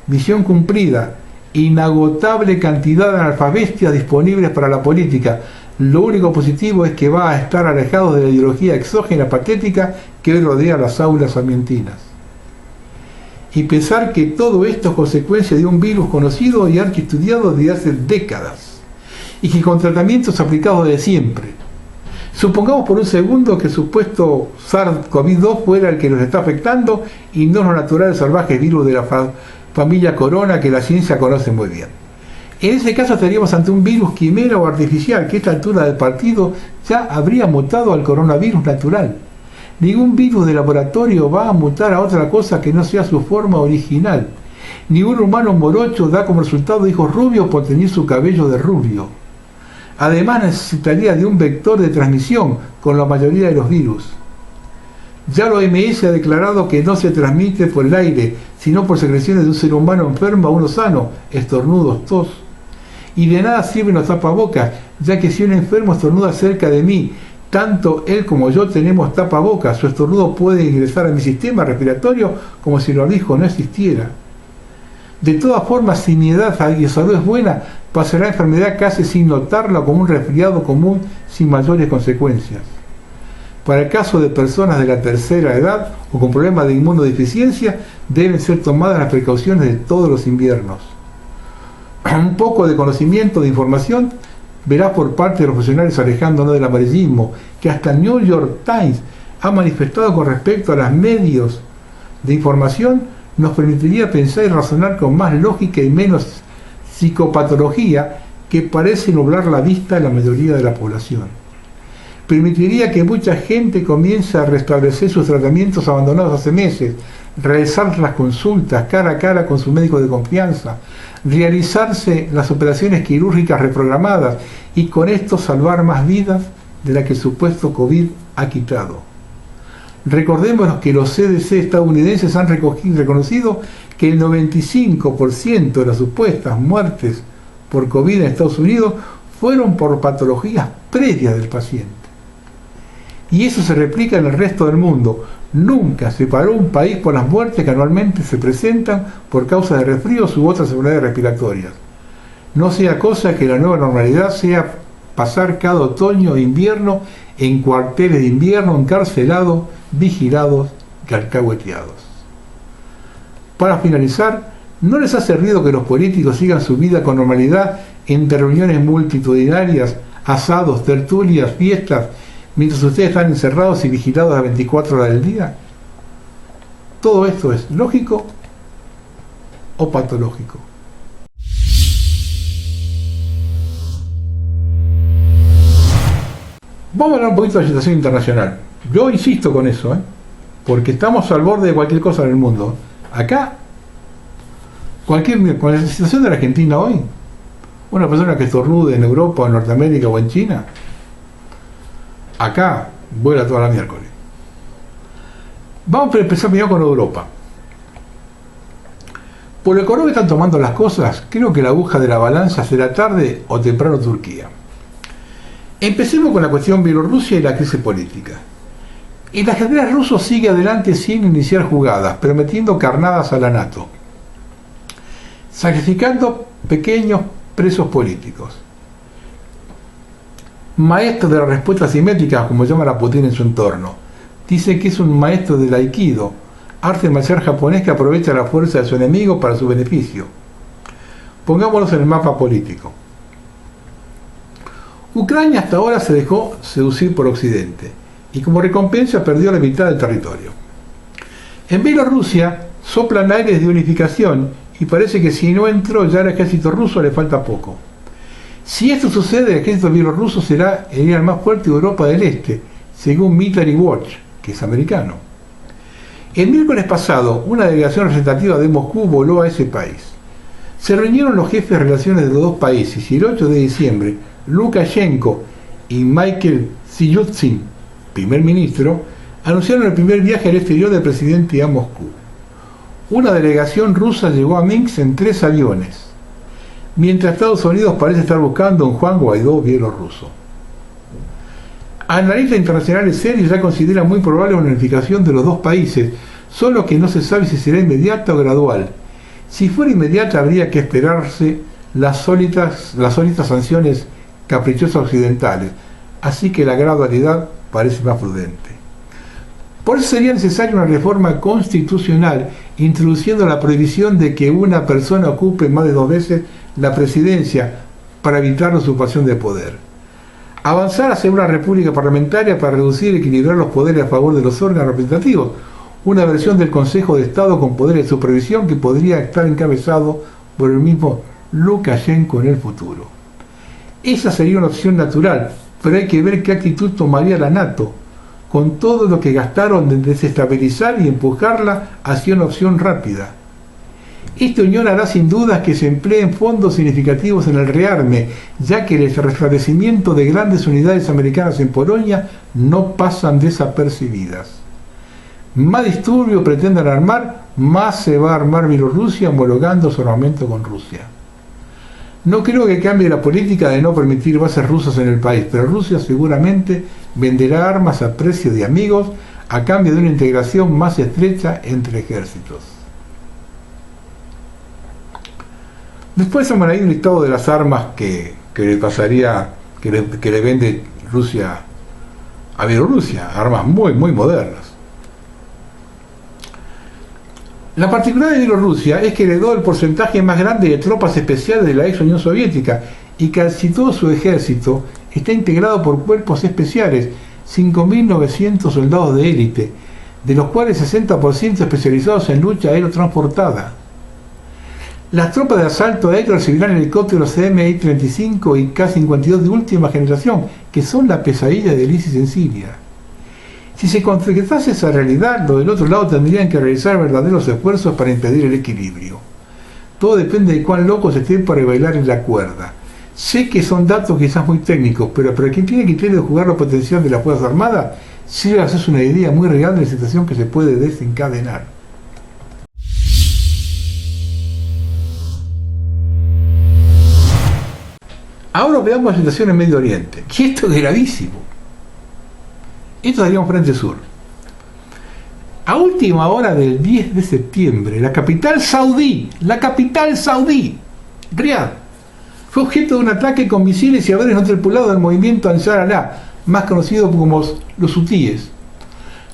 Misión cumplida. Inagotable cantidad de analfabestias disponibles para la política. Lo único positivo es que va a estar alejado de la ideología exógena patética que hoy rodea las aulas sarmientinas. Y pensar que todo esto es consecuencia de un virus conocido y archiestudiado desde hace décadas, y que con tratamientos aplicados de siempre. Supongamos por un segundo que el supuesto SARS-CoV-2 fuera el que nos está afectando y no los naturales salvajes virus de la familia corona que la ciencia conoce muy bien. En ese caso estaríamos ante un virus quimera o artificial que a esta altura del partido ya habría mutado al coronavirus natural. Ningún virus de laboratorio va a mutar a otra cosa que no sea su forma original. Ningún humano morocho da como resultado hijos rubios por tener su cabello de rubio. Además necesitaría de un vector de transmisión con la mayoría de los virus. Ya la OMS ha declarado que no se transmite por el aire, sino por secreciones de un ser humano enfermo a uno sano, estornudos, tos. Y de nada sirven los tapabocas, ya que si un enfermo estornuda cerca de mí, tanto él como yo tenemos tapabocas, su estornudo puede ingresar a mi sistema respiratorio como si el barbijo no existiera. De todas formas, si mi edad y salud es buena, pasará la enfermedad casi sin notarla como un resfriado común sin mayores consecuencias. Para el caso de personas de la tercera edad o con problemas de inmunodeficiencia, deben ser tomadas las precauciones de todos los inviernos. Un poco de conocimiento, de información, verás por parte de los profesionales alejándonos del amarillismo, que hasta el New York Times ha manifestado con respecto a los medios de información, nos permitiría pensar y razonar con más lógica y menos psicopatología que parece nublar la vista de la mayoría de la población. Permitiría que mucha gente comience a restablecer sus tratamientos abandonados hace meses, realizar las consultas cara a cara con su médico de confianza, realizarse las operaciones quirúrgicas reprogramadas y con esto salvar más vidas de las que el supuesto COVID ha quitado. Recordemos que los CDC estadounidenses han reconocido que el 95% de las supuestas muertes por COVID en Estados Unidos fueron por patologías previas del paciente. Y eso se replica en el resto del mundo. Nunca se paró un país por las muertes que anualmente se presentan por causa de resfríos u otras enfermedades respiratorias. No sea cosa que la nueva normalidad sea pasar cada otoño e invierno en cuarteles de invierno encarcelados, vigilados y alcahueteados. Para finalizar, ¿no les hace ruido que los políticos sigan su vida con normalidad entre reuniones multitudinarias, asados, tertulias, fiestas, mientras ustedes están encerrados y vigilados a 24 horas del día? ¿Todo esto es lógico o patológico? Vamos a hablar un poquito de la situación internacional. Yo insisto con eso, porque estamos al borde de cualquier cosa en el mundo. Acá, con la situación de la Argentina hoy, Una persona que estornude en Europa, o en Norteamérica o en China, acá vuela toda la miércoles. Vamos a empezar primero con Europa. Por el color que están tomando las cosas, creo que la aguja de la balanza será tarde o temprano Turquía. Empecemos con la cuestión Bielorrusia y la crisis política. El ajedrez ruso sigue adelante sin iniciar jugadas, pero metiendo carnadas a la NATO, sacrificando pequeños presos políticos. Maestro de la respuesta simétrica, como llaman a Putin en su entorno. Dice que es un maestro del Aikido, arte marcial japonés que aprovecha la fuerza de su enemigo para su beneficio. Pongámonos en el mapa político. Ucrania hasta ahora se dejó seducir por Occidente y como recompensa perdió la mitad del territorio. En Bielorrusia soplan aires de unificación y parece que si no entró ya el ejército ruso le falta poco. Si esto sucede, el ejército bielorruso será el más fuerte de Europa del Este, según Military Watch, que es americano. El miércoles pasado, una delegación representativa de Moscú voló a ese país. Se reunieron los jefes de relaciones de los dos países y el 8 de diciembre, Lukashenko y Mikhail Ziyutzin, primer ministro, anunciaron el primer viaje al exterior del presidente a Moscú. Una delegación rusa llegó a Minsk en 3 aviones, mientras Estados Unidos parece estar buscando a un Juan Guaidó bielorruso. Analistas internacionales serios ya consideran muy probable una unificación de los dos países, solo que no se sabe si será inmediata o gradual. Si fuera inmediata habría que esperarse las sólidas sanciones caprichosas occidentales, así que la gradualidad parece más prudente. Por eso sería necesaria una reforma constitucional introduciendo la prohibición de que una persona ocupe más de 2 veces la presidencia para evitar la usurpación de poder. Avanzar hacia una república parlamentaria para reducir y equilibrar los poderes a favor de los órganos representativos, una versión del Consejo de Estado con poderes de supervisión que podría estar encabezado por el mismo Lukashenko en el futuro. Esa sería una opción natural, pero hay que ver qué actitud tomaría la NATO, con todo lo que gastaron en desestabilizar y empujarla hacia una opción rápida. Esta unión hará sin dudas que se empleen fondos significativos en el rearme, ya que el restablecimiento de grandes unidades americanas en Polonia no pasan desapercibidas. Más disturbio pretendan armar, más se va a armar Bielorrusia homologando su armamento con Rusia. No creo que cambie la política de no permitir bases rusas en el país, pero Rusia seguramente venderá armas a precio de amigos a cambio de una integración más estrecha entre ejércitos. Después hemos ahí un listado de las armas que le vende Rusia a Bielorrusia, armas muy modernas. La particularidad de Bielorrusia es que heredó el porcentaje más grande de tropas especiales de la ex Unión Soviética y casi todo su ejército está integrado por cuerpos especiales, 5.900 soldados de élite, de los cuales 60% especializados en lucha aerotransportada. Las tropas de asalto aéreo recibirán helicópteros CMI-35 y K-52 de última generación, que son la pesadilla del ISIS en Siria. Si se concretase esa realidad, los del otro lado tendrían que realizar verdaderos esfuerzos para impedir el equilibrio. Todo depende de cuán locos estén para bailar en la cuerda. Sé que son datos quizás muy técnicos, pero para quien tiene criterio de jugar la potencial de las Fuerzas Armadas, sí es una idea muy real de la situación que se puede desencadenar. Ahora veamos la situación en Medio Oriente, que esto es gravísimo. Esto sería un frente sur. A última hora del 10 de septiembre, la capital saudí, Riad, fue objeto de un ataque con misiles y aviones no tripulados del movimiento Ansar Allah, más conocido como los hutíes.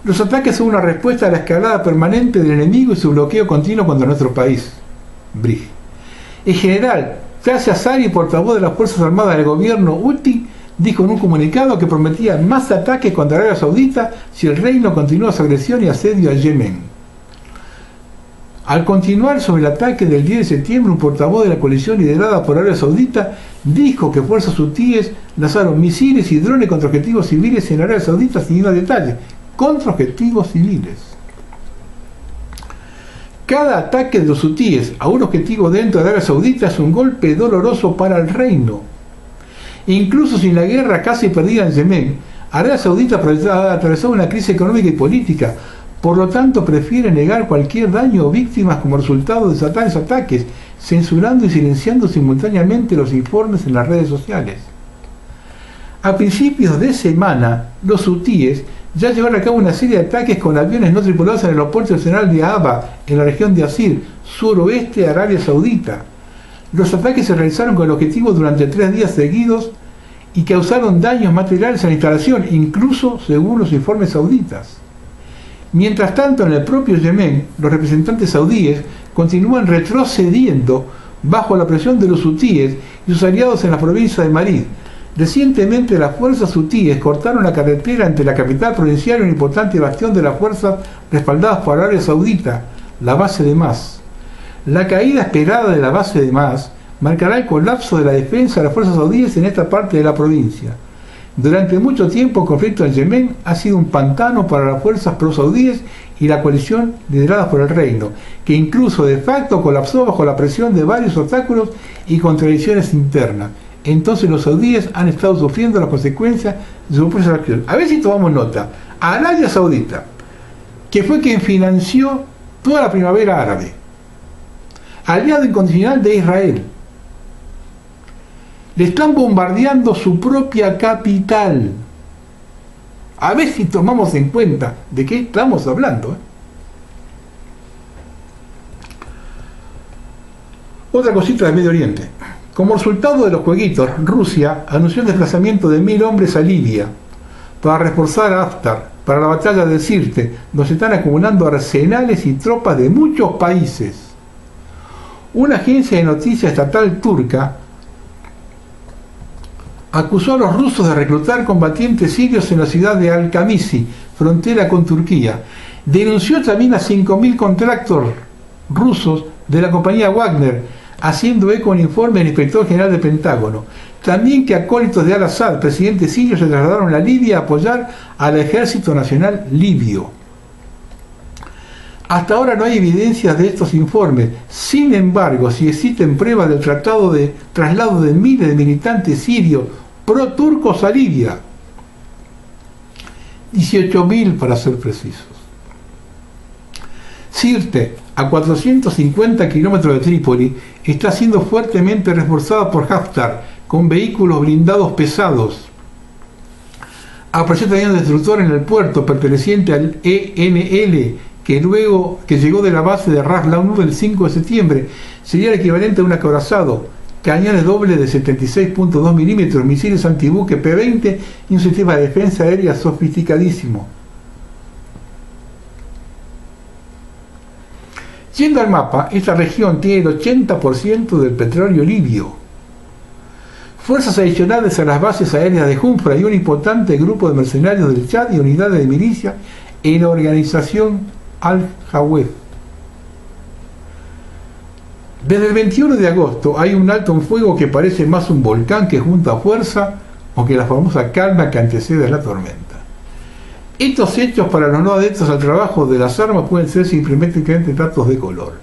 Los ataques son una respuesta a la escalada permanente del enemigo y su bloqueo continuo contra nuestro país. BRIG. En general, Yahya Assari, portavoz de las Fuerzas Armadas del gobierno hutí, dijo en un comunicado que prometía más ataques contra Arabia Saudita si el reino continúa su agresión y asedio a Yemen. Al continuar sobre el ataque del 10 de septiembre, un portavoz de la coalición liderada por Arabia Saudita dijo que fuerzas hutíes lanzaron misiles y drones contra objetivos civiles en Arabia Saudita sin ir a detalle, contra objetivos civiles. Cada ataque de los hutíes a un objetivo dentro de Arabia Saudita es un golpe doloroso para el reino. Incluso sin la guerra casi perdida en Yemen, Arabia Saudita ha atravesado una crisis económica y política, por lo tanto prefiere negar cualquier daño o víctimas como resultado de tales ataques, censurando y silenciando simultáneamente los informes en las redes sociales. A principios de semana, los hutíes ya llevaron a cabo una serie de ataques con aviones no tripulados en el aeropuerto nacional de Aba, en la región de Asir, suroeste de Arabia Saudita. Los ataques se realizaron con el objetivo durante 3 días seguidos y causaron daños materiales a la instalación, incluso según los informes sauditas. Mientras tanto, en el propio Yemen, los representantes saudíes continúan retrocediendo bajo la presión de los hutíes y sus aliados en la provincia de Marib. Recientemente, las fuerzas hutíes cortaron la carretera entre la capital provincial y un importante bastión de las fuerzas respaldadas por Arabia Saudita, la base de Mas. La caída esperada de la base de Mas marcará el colapso de la defensa de las fuerzas saudíes en esta parte de la provincia. Durante mucho tiempo, el conflicto en Yemen ha sido un pantano para las fuerzas pro-saudíes y la coalición liderada por el reino, que incluso de facto colapsó bajo la presión de varios obstáculos y contradicciones internas. Entonces los saudíes han estado sufriendo las consecuencias de su propia acción. A ver si tomamos nota. Arabia Saudita, que fue quien financió toda la primavera árabe, aliado incondicional de Israel, le están bombardeando su propia capital. A ver si tomamos en cuenta de qué estamos hablando. Otra cosita del Medio Oriente. Como resultado de los jueguitos, Rusia anunció el desplazamiento de 1000 hombres a Libia para reforzar a Haftar para la batalla de Sirte, donde se están acumulando arsenales y tropas de muchos países. Una agencia de noticias estatal turca acusó a los rusos de reclutar combatientes sirios en la ciudad de Al-Kamisi, frontera con Turquía. Denunció también a 5.000 contractors rusos de la compañía Wagner, haciendo eco un informe del inspector general del Pentágono. También que acólitos de Al-Assad, presidente sirio, se trasladaron a Libia a apoyar al ejército nacional libio. Hasta ahora no hay evidencias de estos informes. Sin embargo, si existen pruebas del tratado de traslado de miles de militantes sirios pro-turcos a Libia, 18.000 para ser precisos. Sirte, a 450 kilómetros de Trípoli, está siendo fuertemente reforzada por Haftar con vehículos blindados pesados. Apareció también un destructor en el puerto perteneciente al ENL, que llegó de la base de Ras Lamour el 5 de septiembre. Sería el equivalente a un acorazado, cañones dobles de 76.2 milímetros, misiles antibuque P-20 y un sistema de defensa aérea sofisticadísimo. Yendo al mapa, esta región tiene el 80% del petróleo libio. Fuerzas adicionales a las bases aéreas de Jufra y un importante grupo de mercenarios del Chad y unidades de milicia en la organización Al-Jawef. Desde el 21 de agosto hay un alto en fuego que parece más un volcán que junta fuerza o que la famosa calma que antecede a la tormenta. Estos hechos para los no adeptos al trabajo de las armas pueden ser simplemente datos de color.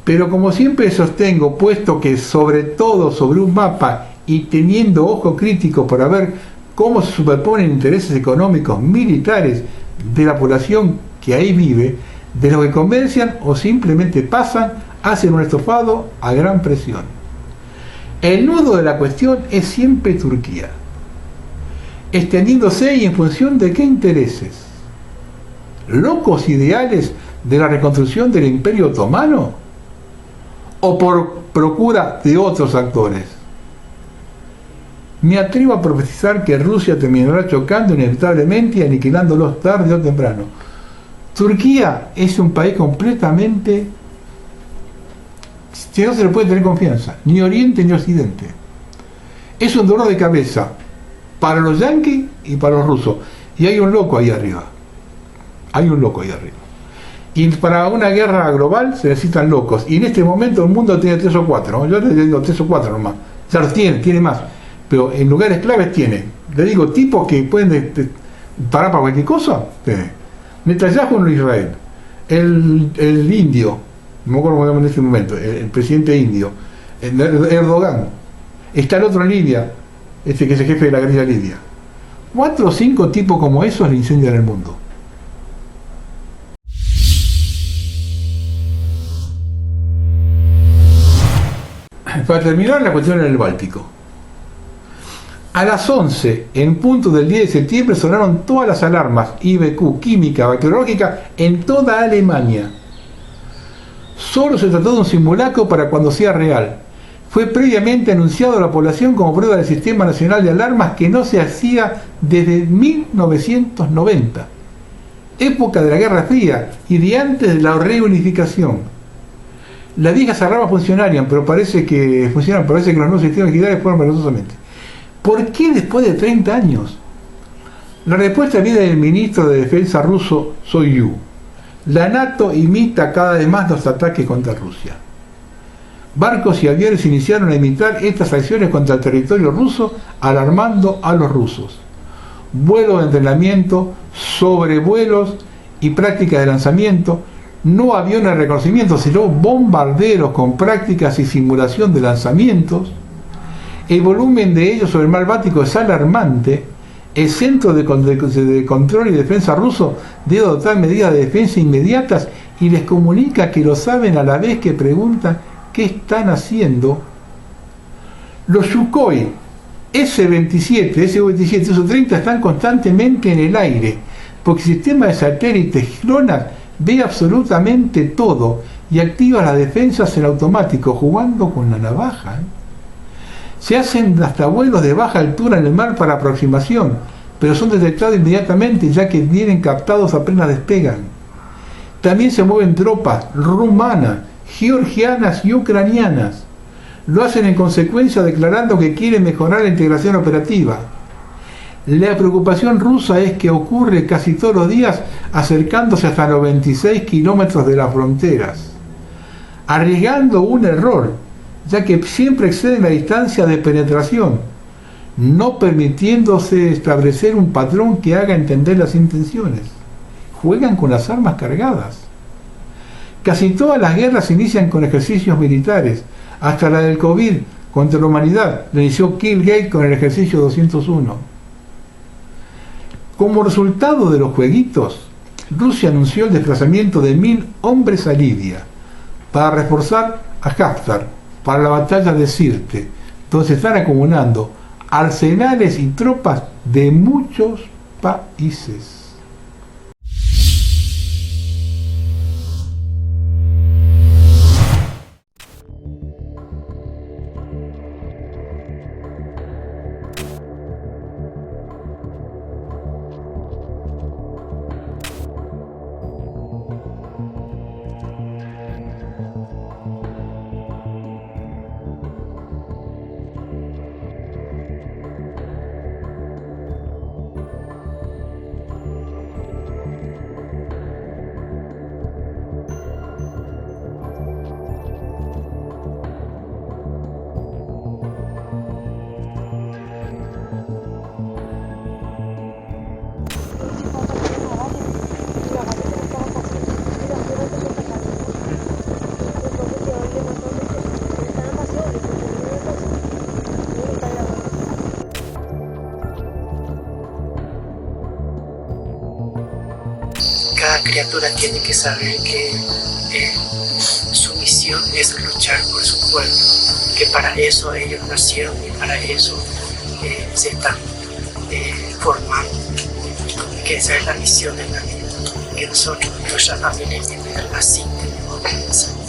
Pero como siempre sostengo, puesto que sobre todo sobre un mapa y teniendo ojo crítico para ver cómo se superponen intereses económicos, militares de la población que ahí vive, de los que comercian o simplemente pasan, hacen un estofado a gran presión. El nudo de la cuestión es siempre Turquía, extendiéndose y en función de qué intereses. ¿Locos ideales de la reconstrucción del Imperio Otomano? ¿O por procura de otros actores? Me atrevo a profetizar que Rusia terminará chocando inevitablemente y aniquilándolos tarde o temprano. Turquía es un país completamente que no se le puede tener confianza, ni Oriente ni Occidente. Es un dolor de cabeza para los yanquis y para los rusos. Y hay un loco ahí arriba. Hay un loco ahí arriba. Y para una guerra global se necesitan locos. Y en este momento el mundo tiene 3 o 4. ¿no? Yo le digo 3 o 4 nomás. Ya los tiene más. Pero en lugares claves tiene. Le digo tipos que pueden parar para cualquier cosa. Netanyahu en Israel. El indio. no me acuerdo cómo se llama en este momento, el presidente indio, Erdogan. Está el otro en Libia, que es el jefe de la guerrilla libia. 4 o 5 tipos como esos le incendian el mundo. Para terminar, la cuestión en el Báltico. A las 11, en punto del 10 de septiembre, sonaron todas las alarmas IBQ, química, bacteriológica, en toda Alemania. Solo se trató de un simulacro para cuando sea real. Fue previamente anunciado a la población como prueba del Sistema Nacional de Alarmas que no se hacía desde 1990, época de la Guerra Fría y de antes de la reunificación. Las viejas alarmas funcionaron, pero parece que los nuevos sistemas digitales fueron vergonzosamente. ¿Por qué después de 30 años? La respuesta viene del ministro de Defensa ruso, Shoigu. La NATO imita cada vez más los ataques contra Rusia. Barcos y aviones iniciaron a imitar estas acciones contra el territorio ruso, alarmando a los rusos. Vuelos de entrenamiento, sobrevuelos y prácticas de lanzamiento, no aviones de reconocimiento, sino bombarderos con prácticas y simulación de lanzamientos. El volumen de ellos sobre el mar Báltico es alarmante. El Centro de Control y Defensa ruso debe adoptar medidas de defensa inmediatas y les comunica que lo saben a la vez que preguntan qué están haciendo. Los Sukhoi S-27, S-27, S-30 están constantemente en el aire, porque el sistema de satélites GLONASS ve absolutamente todo y activa las defensas en automático, jugando con la navaja. Se hacen hasta vuelos de baja altura en el mar para aproximación, pero son detectados inmediatamente ya que vienen captados apenas despegan. También se mueven tropas rumanas, georgianas y ucranianas. Lo hacen en consecuencia declarando que quieren mejorar la integración operativa. La preocupación rusa es que ocurre casi todos los días acercándose hasta los 26 kilómetros de las fronteras, arriesgando un error, ya que siempre exceden la distancia de penetración, no permitiéndose establecer un patrón que haga entender las intenciones. Juegan con las armas cargadas. Casi todas las guerras inician con ejercicios militares, hasta la del COVID contra la humanidad, la inició Killgate con el ejercicio 201. Como resultado de los jueguitos, Rusia anunció el desplazamiento de 1000 hombres a Libia para reforzar a Haftar para la batalla de Sirte, donde se están acumulando arsenales y tropas de muchos países. Cada criatura tiene que saber que su misión es luchar por su pueblo, que para eso ellos nacieron y para eso se están formando, que esa es la misión de la vida, que nosotros, nuestra familia, así tenemos que pensar.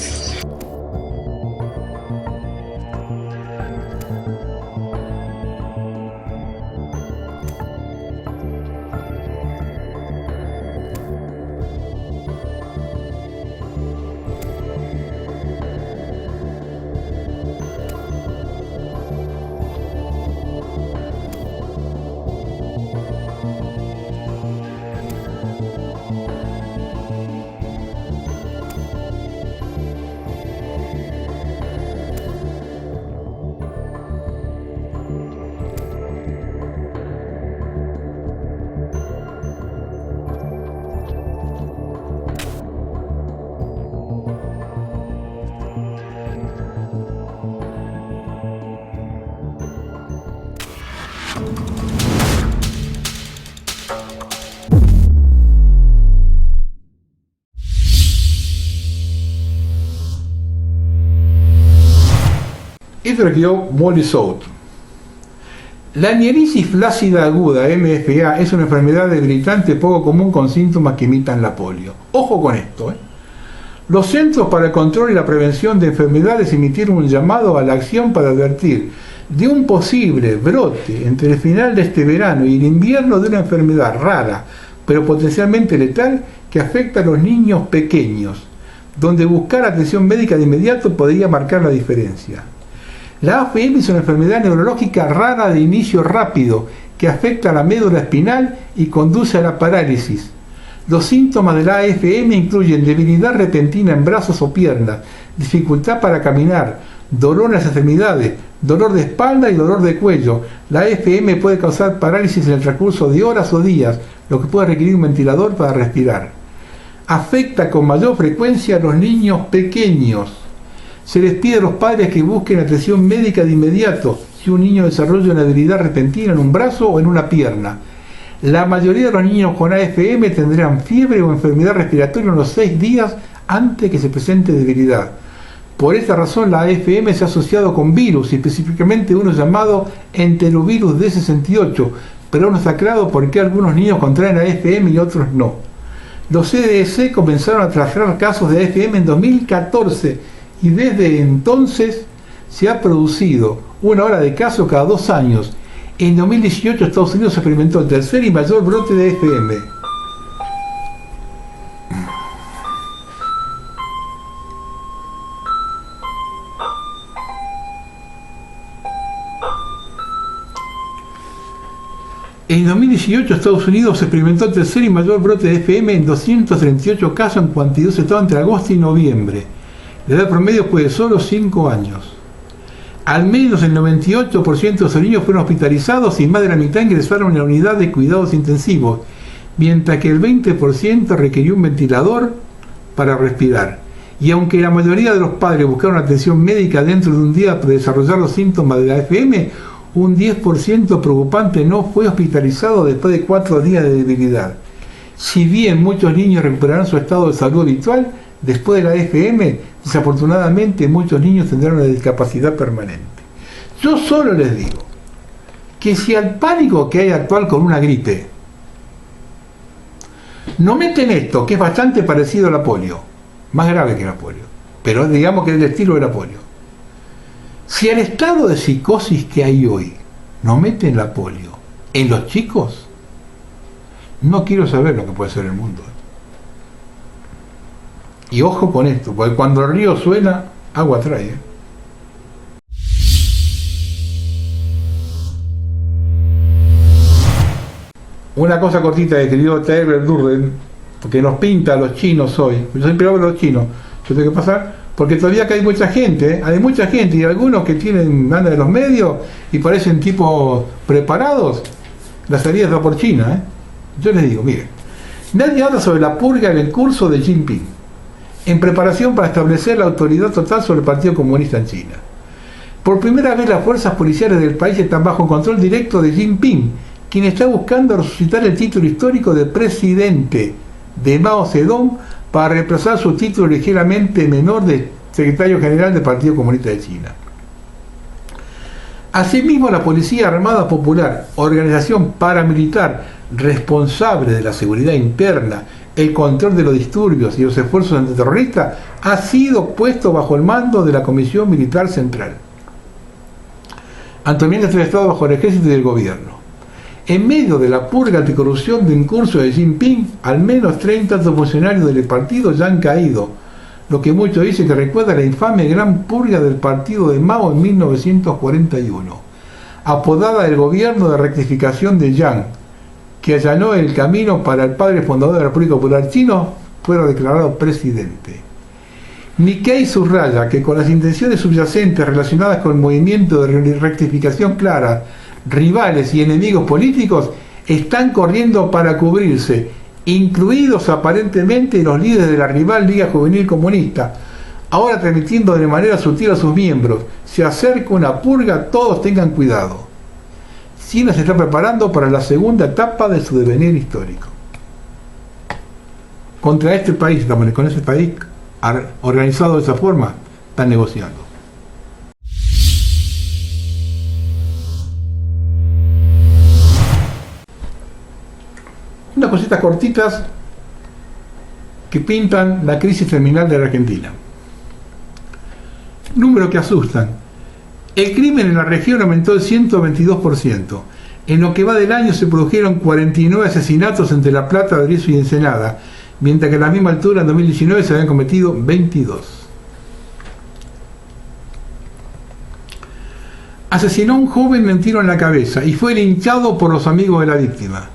Esto lo escribió Molly South. La mielitis flácida aguda, MFA, es una enfermedad debilitante poco común con síntomas que imitan la polio. Ojo con esto, ¿eh? Los Centros para el Control y la Prevención de Enfermedades emitieron un llamado a la acción para advertir de un posible brote entre el final de este verano y el invierno de una enfermedad rara, pero potencialmente letal, que afecta a los niños pequeños, donde buscar atención médica de inmediato podría marcar la diferencia. La AFM es una enfermedad neurológica rara de inicio rápido que afecta a la médula espinal y conduce a la parálisis. Los síntomas de la AFM incluyen debilidad repentina en brazos o piernas, dificultad para caminar, dolor en las extremidades, dolor de espalda y dolor de cuello. La AFM puede causar parálisis en el transcurso de horas o días, lo que puede requerir un ventilador para respirar. Afecta con mayor frecuencia a los niños pequeños. Se les pide a los padres que busquen atención médica de inmediato si un niño desarrolla una debilidad repentina en un brazo o en una pierna. La mayoría de los niños con AFM tendrán fiebre o enfermedad respiratoria unos 6 días antes que se presente debilidad. Por esta razón la AFM se ha asociado con virus, específicamente uno llamado enterovirus D68, pero aún no está claro por qué algunos niños contraen AFM y otros no. Los CDC comenzaron a trazar casos de AFM en 2014 y desde entonces se ha producido una ola de casos cada 2 años. En 2018 Estados Unidos experimentó el tercer y mayor brote de AFM. En 2018 Estados Unidos experimentó el tercer y mayor brote de AFM en 238 casos en 42 estados entre agosto y noviembre. La edad promedio fue de solo 5 años. Al menos el 98% de los niños fueron hospitalizados y más de la mitad ingresaron en la unidad de cuidados intensivos, mientras que el 20% requirió un ventilador para respirar. Y aunque la mayoría de los padres buscaron atención médica dentro de un día para desarrollar los síntomas de la AFM, un 10% preocupante no fue hospitalizado después de 4 días de debilidad. Si bien muchos niños recuperarán su estado de salud habitual, después de la AFM, desafortunadamente muchos niños tendrán una discapacidad permanente. Yo solo les digo que si al pánico que hay actual con una gripe no meten esto, que es bastante parecido a la polio, más grave que la polio, pero digamos que es del estilo de la polio, si al estado de psicosis que hay hoy no meten la polio en los chicos, no quiero saber lo que puede ser el mundo. Y ojo con esto, porque cuando el río suena, agua trae. Una cosa cortita que escribió Taylor Durden, porque nos pinta a los chinos hoy. Yo siempre hablo de los chinos. Yo tengo que pasar, porque todavía acá hay mucha gente, y algunos que andan de los medios y parecen tipos preparados. La salida está por China, Yo les digo, miren, nadie habla sobre la purga en el curso de Jinping, en preparación para establecer la autoridad total sobre el Partido Comunista en China. Por primera vez las fuerzas policiales del país están bajo control directo de Jinping, quien está buscando resucitar el título histórico de presidente de Mao Zedong para reemplazar su título ligeramente menor de secretario general del Partido Comunista de China. Asimismo, la Policía Armada Popular, organización paramilitar responsable de la seguridad interna, el control de los disturbios y los esfuerzos antiterroristas, ha sido puesto bajo el mando de la Comisión Militar Central. Actualmente está estado bajo el ejército y el gobierno. En medio de la purga anticorrupción de un curso de Jinping, al menos 30 altos funcionarios del partido ya han caído, lo que muchos dicen que recuerda la infame gran purga del partido de Mao en 1941, apodada el gobierno de rectificación de Yang, que allanó el camino para el padre fundador de la República Popular China fuera declarado presidente. Nikkei subraya que con las intenciones subyacentes relacionadas con el movimiento de rectificación clara, rivales y enemigos políticos están corriendo para cubrirse, incluidos aparentemente los líderes de la rival Liga Juvenil Comunista, ahora transmitiendo de manera sutil a sus miembros: se acerca una purga, todos tengan cuidado. China se está preparando para la segunda etapa de su devenir histórico. Contra este país, con ese país organizado de esa forma, están negociando. Unas cositas cortitas que pintan la crisis terminal de la Argentina. Números que asustan. El crimen en la región aumentó el 122%. En lo que va del año se produjeron 49 asesinatos entre La Plata, Berisso y Ensenada, mientras que a la misma altura en 2019 se habían cometido 22. Asesinó a un joven de un tiro en la cabeza y fue linchado por los amigos de la víctima.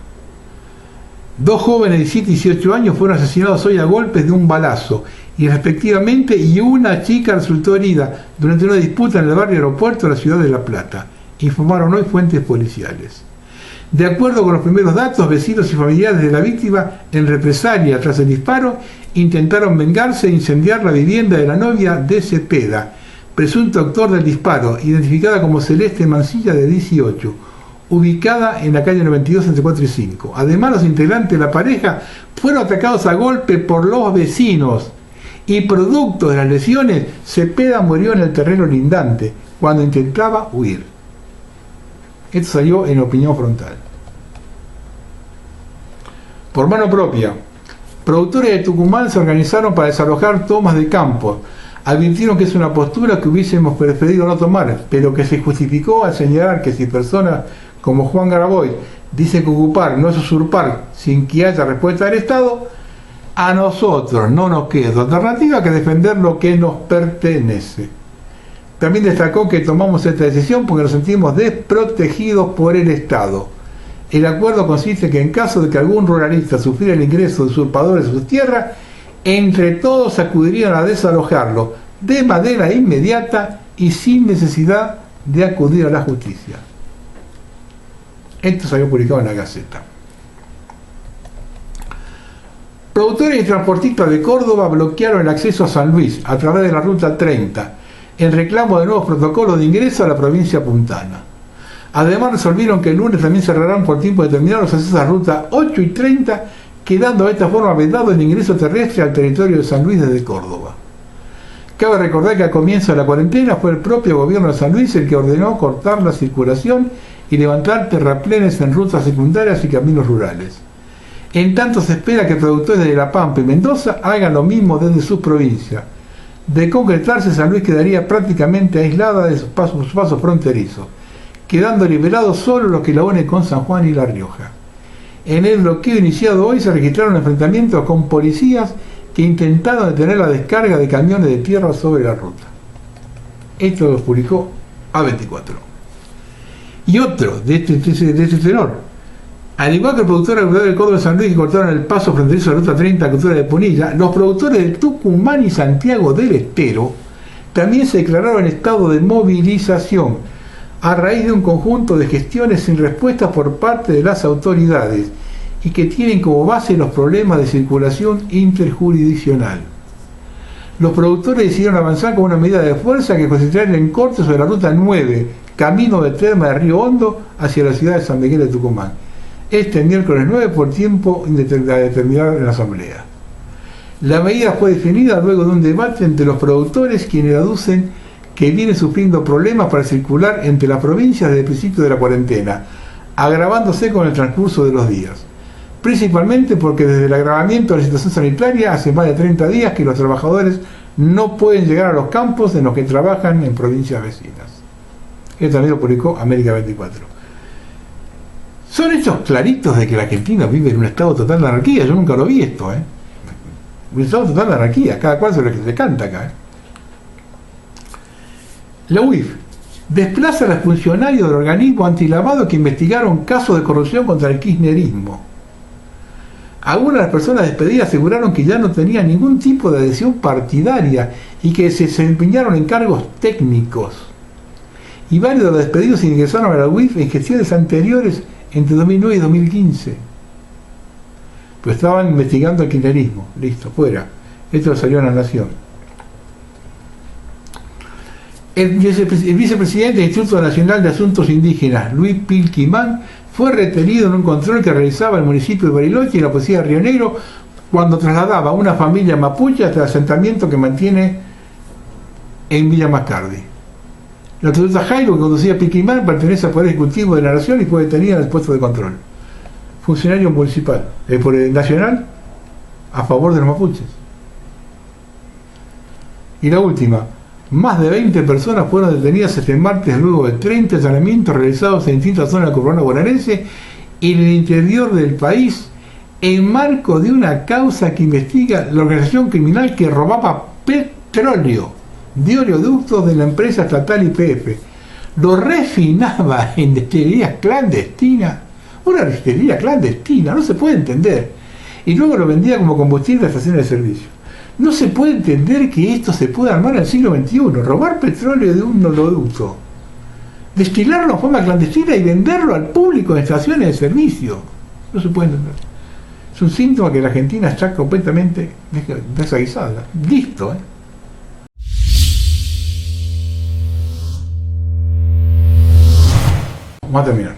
Dos jóvenes de 17 y 18 años fueron asesinados hoy a golpes de un balazo, y respectivamente, y una chica resultó herida durante una disputa en el barrio Aeropuerto de la ciudad de La Plata, informaron hoy fuentes policiales. De acuerdo con los primeros datos, vecinos y familiares de la víctima, en represalia tras el disparo, intentaron vengarse e incendiar la vivienda de la novia de Cepeda, presunto autor del disparo, identificada como Celeste Mancilla, de 18, ubicada en la calle 92 entre 4 y 5. Además, los integrantes de la pareja fueron atacados a golpe por los vecinos y producto de las lesiones, Cepeda murió en el terreno lindante cuando intentaba huir. Esto salió en Opinión Frontal. Por mano propia, productores de Tucumán se organizaron para desalojar tomas de campos. Advirtieron que es una postura que hubiésemos preferido no tomar, pero que se justificó al señalar que si personas como Juan Grabois dicen que ocupar no es usurpar sin que haya respuesta del Estado, a nosotros no nos queda otra alternativa que defender lo que nos pertenece. También destacó que tomamos esta decisión porque nos sentimos desprotegidos por el Estado. El acuerdo consiste que en caso de que algún ruralista sufriera el ingreso de usurpadores de sus tierras, entre todos acudirían a desalojarlo de manera inmediata y sin necesidad de acudir a la justicia. Esto salió publicado en la Gaceta. Productores y transportistas de Córdoba bloquearon el acceso a San Luis a través de la Ruta 30, en reclamo de nuevos protocolos de ingreso a la provincia puntana. Además, resolvieron que el lunes también cerrarán por tiempo determinado los accesos a la Ruta 8 y 30, quedando de esta forma vedado el ingreso terrestre al territorio de San Luis desde Córdoba. Cabe recordar que al comienzo de la cuarentena fue el propio gobierno de San Luis el que ordenó cortar la circulación y levantar terraplenes en rutas secundarias y caminos rurales. En tanto, se espera que productores de La Pampa y Mendoza hagan lo mismo desde sus provincias. De concretarse, San Luis quedaría prácticamente aislada de sus pasos fronterizos, quedando liberados solo los que la unen con San Juan y La Rioja. En el bloqueo iniciado hoy se registraron enfrentamientos con policías que intentaron detener la descarga de camiones de tierra sobre la ruta. Esto lo publicó A24. Y otro de este tenor. Al igual que el productor agricultor del Córdoba de San Luis que cortaron el paso fronterizo de la ruta 30 a Cultura de Punilla, los productores de Tucumán y Santiago del Estero también se declararon en estado de movilización a raíz de un conjunto de gestiones sin respuesta por parte de las autoridades y que tienen como base los problemas de circulación interjurisdiccional. Los productores decidieron avanzar con una medida de fuerza que consistiría en corte sobre la ruta 9, camino de Terma de Río Hondo hacia la ciudad de San Miguel de Tucumán, este miércoles 9 por tiempo indeterminado en la Asamblea. La medida fue definida luego de un debate entre los productores, quienes aducen que vienen sufriendo problemas para circular entre las provincias desde el principio de la cuarentena, agravándose con el transcurso de los días. Principalmente porque desde el agravamiento de la situación sanitaria hace más de 30 días que los trabajadores no pueden llegar a los campos en los que trabajan en provincias vecinas. Esto también lo publicó América 24. Son hechos claritos de que la Argentina vive en un estado total de anarquía. Yo nunca lo vi esto, un estado total de anarquía, cada cual sobre lo que se canta acá. La UIF desplaza a los funcionarios del organismo antilavado que investigaron casos de corrupción contra el kirchnerismo. Algunas de las personas despedidas aseguraron que ya no tenían ningún tipo de adhesión partidaria y que se desempeñaron en cargos técnicos. Y varios de los despedidos ingresaron a la UIF en gestiones anteriores entre 2009 y 2015. Pues estaban investigando el kirchnerismo. Listo, fuera. Esto salió en La Nación. El vicepresidente del Instituto Nacional de Asuntos Indígenas, Luis Pilquimán, fue retenido en un control que realizaba el municipio de Bariloche y la policía de Río Negro cuando trasladaba a una familia mapuche hasta el asentamiento que mantiene en Villa Mascardi. La Toyota Jairo que conducía Pilquimán pertenece al Poder Ejecutivo de la Nación y fue detenida en el puesto de control. Funcionario municipal, nacional, a favor de los mapuches. Y la última, más de 20 personas fueron detenidas este martes luego de 30 allanamientos realizados en distintas zonas de la conurbano bonaerense y en el interior del país en marco de una causa que investiga la organización criminal que robaba petróleo de oleoductos de la empresa estatal YPF. Lo refinaba en destilerías clandestinas, una destilería clandestina, no se puede entender, y luego lo vendía como combustible a estaciones de servicio. No se puede entender que esto se pueda armar en el siglo XXI, robar petróleo de un oleoducto, destilarlo en forma clandestina y venderlo al público en estaciones de servicio. No se puede entender. Es un síntoma que la Argentina está completamente desaguisada. Listo, ¿eh? Vamos a terminar.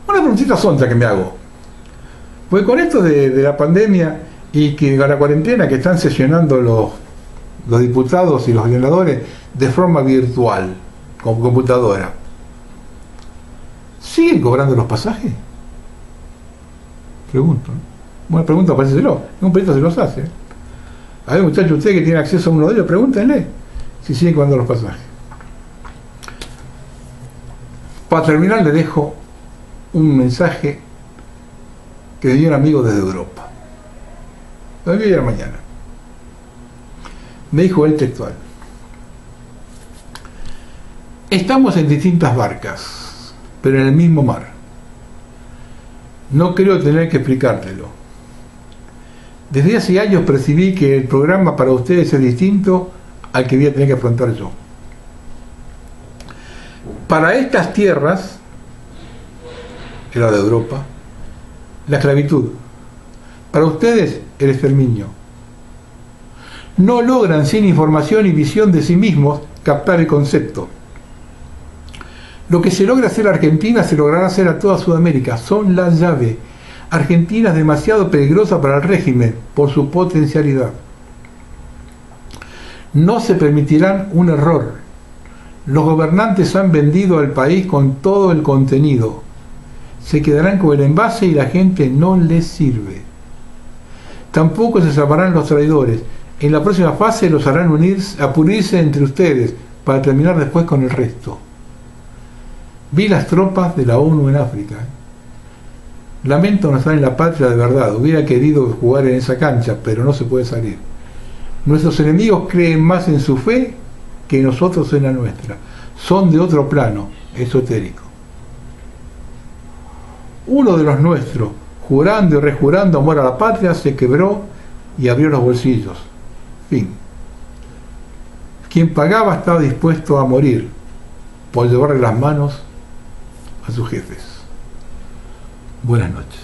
Una preguntita sonda que me hago. Pues con esto de la pandemia y que a la cuarentena que están sesionando los diputados y los legisladores de forma virtual, con computadora, ¿siguen cobrando los pasajes? Pregunto, ¿no? Bueno, pregunta, paréceselo. Un perito se los hace. A ver, muchachos, ustedes que tienen acceso a uno de ellos, pregúntenle si siguen cobrando los pasajes. Para terminar, le dejo un mensaje que me dio un amigo desde Europa. Lo vi ayer mañana. Me dijo él textual: estamos en distintas barcas, pero en el mismo mar. No creo tener que explicártelo. Desde hace años percibí que el programa para ustedes es distinto al que voy a tener que afrontar yo. Para estas tierras, era de Europa, la esclavitud. Para ustedes, el exterminio. No logran sin información y visión de sí mismos captar el concepto. Lo que se logra hacer a Argentina se logrará hacer a toda Sudamérica. Son la llave. Argentina es demasiado peligrosa para el régimen por su potencialidad. No se permitirán un error. Los gobernantes han vendido al país con todo el contenido. Se quedarán con el envase y la gente no les sirve. Tampoco se salvarán los traidores. En la próxima fase los harán pulirse entre ustedes para terminar después con el resto. Vi las tropas de la ONU en África. Lamento no estar en la patria de verdad. Hubiera querido jugar en esa cancha, pero no se puede salir. Nuestros enemigos creen más en su fe que nosotros en la nuestra. Son de otro plano, esotérico. Uno de los nuestros, jurando y rejurando amor a la patria, se quebró y abrió los bolsillos. Fin. Quien pagaba estaba dispuesto a morir por llevarle las manos a sus jefes. Buenas noches.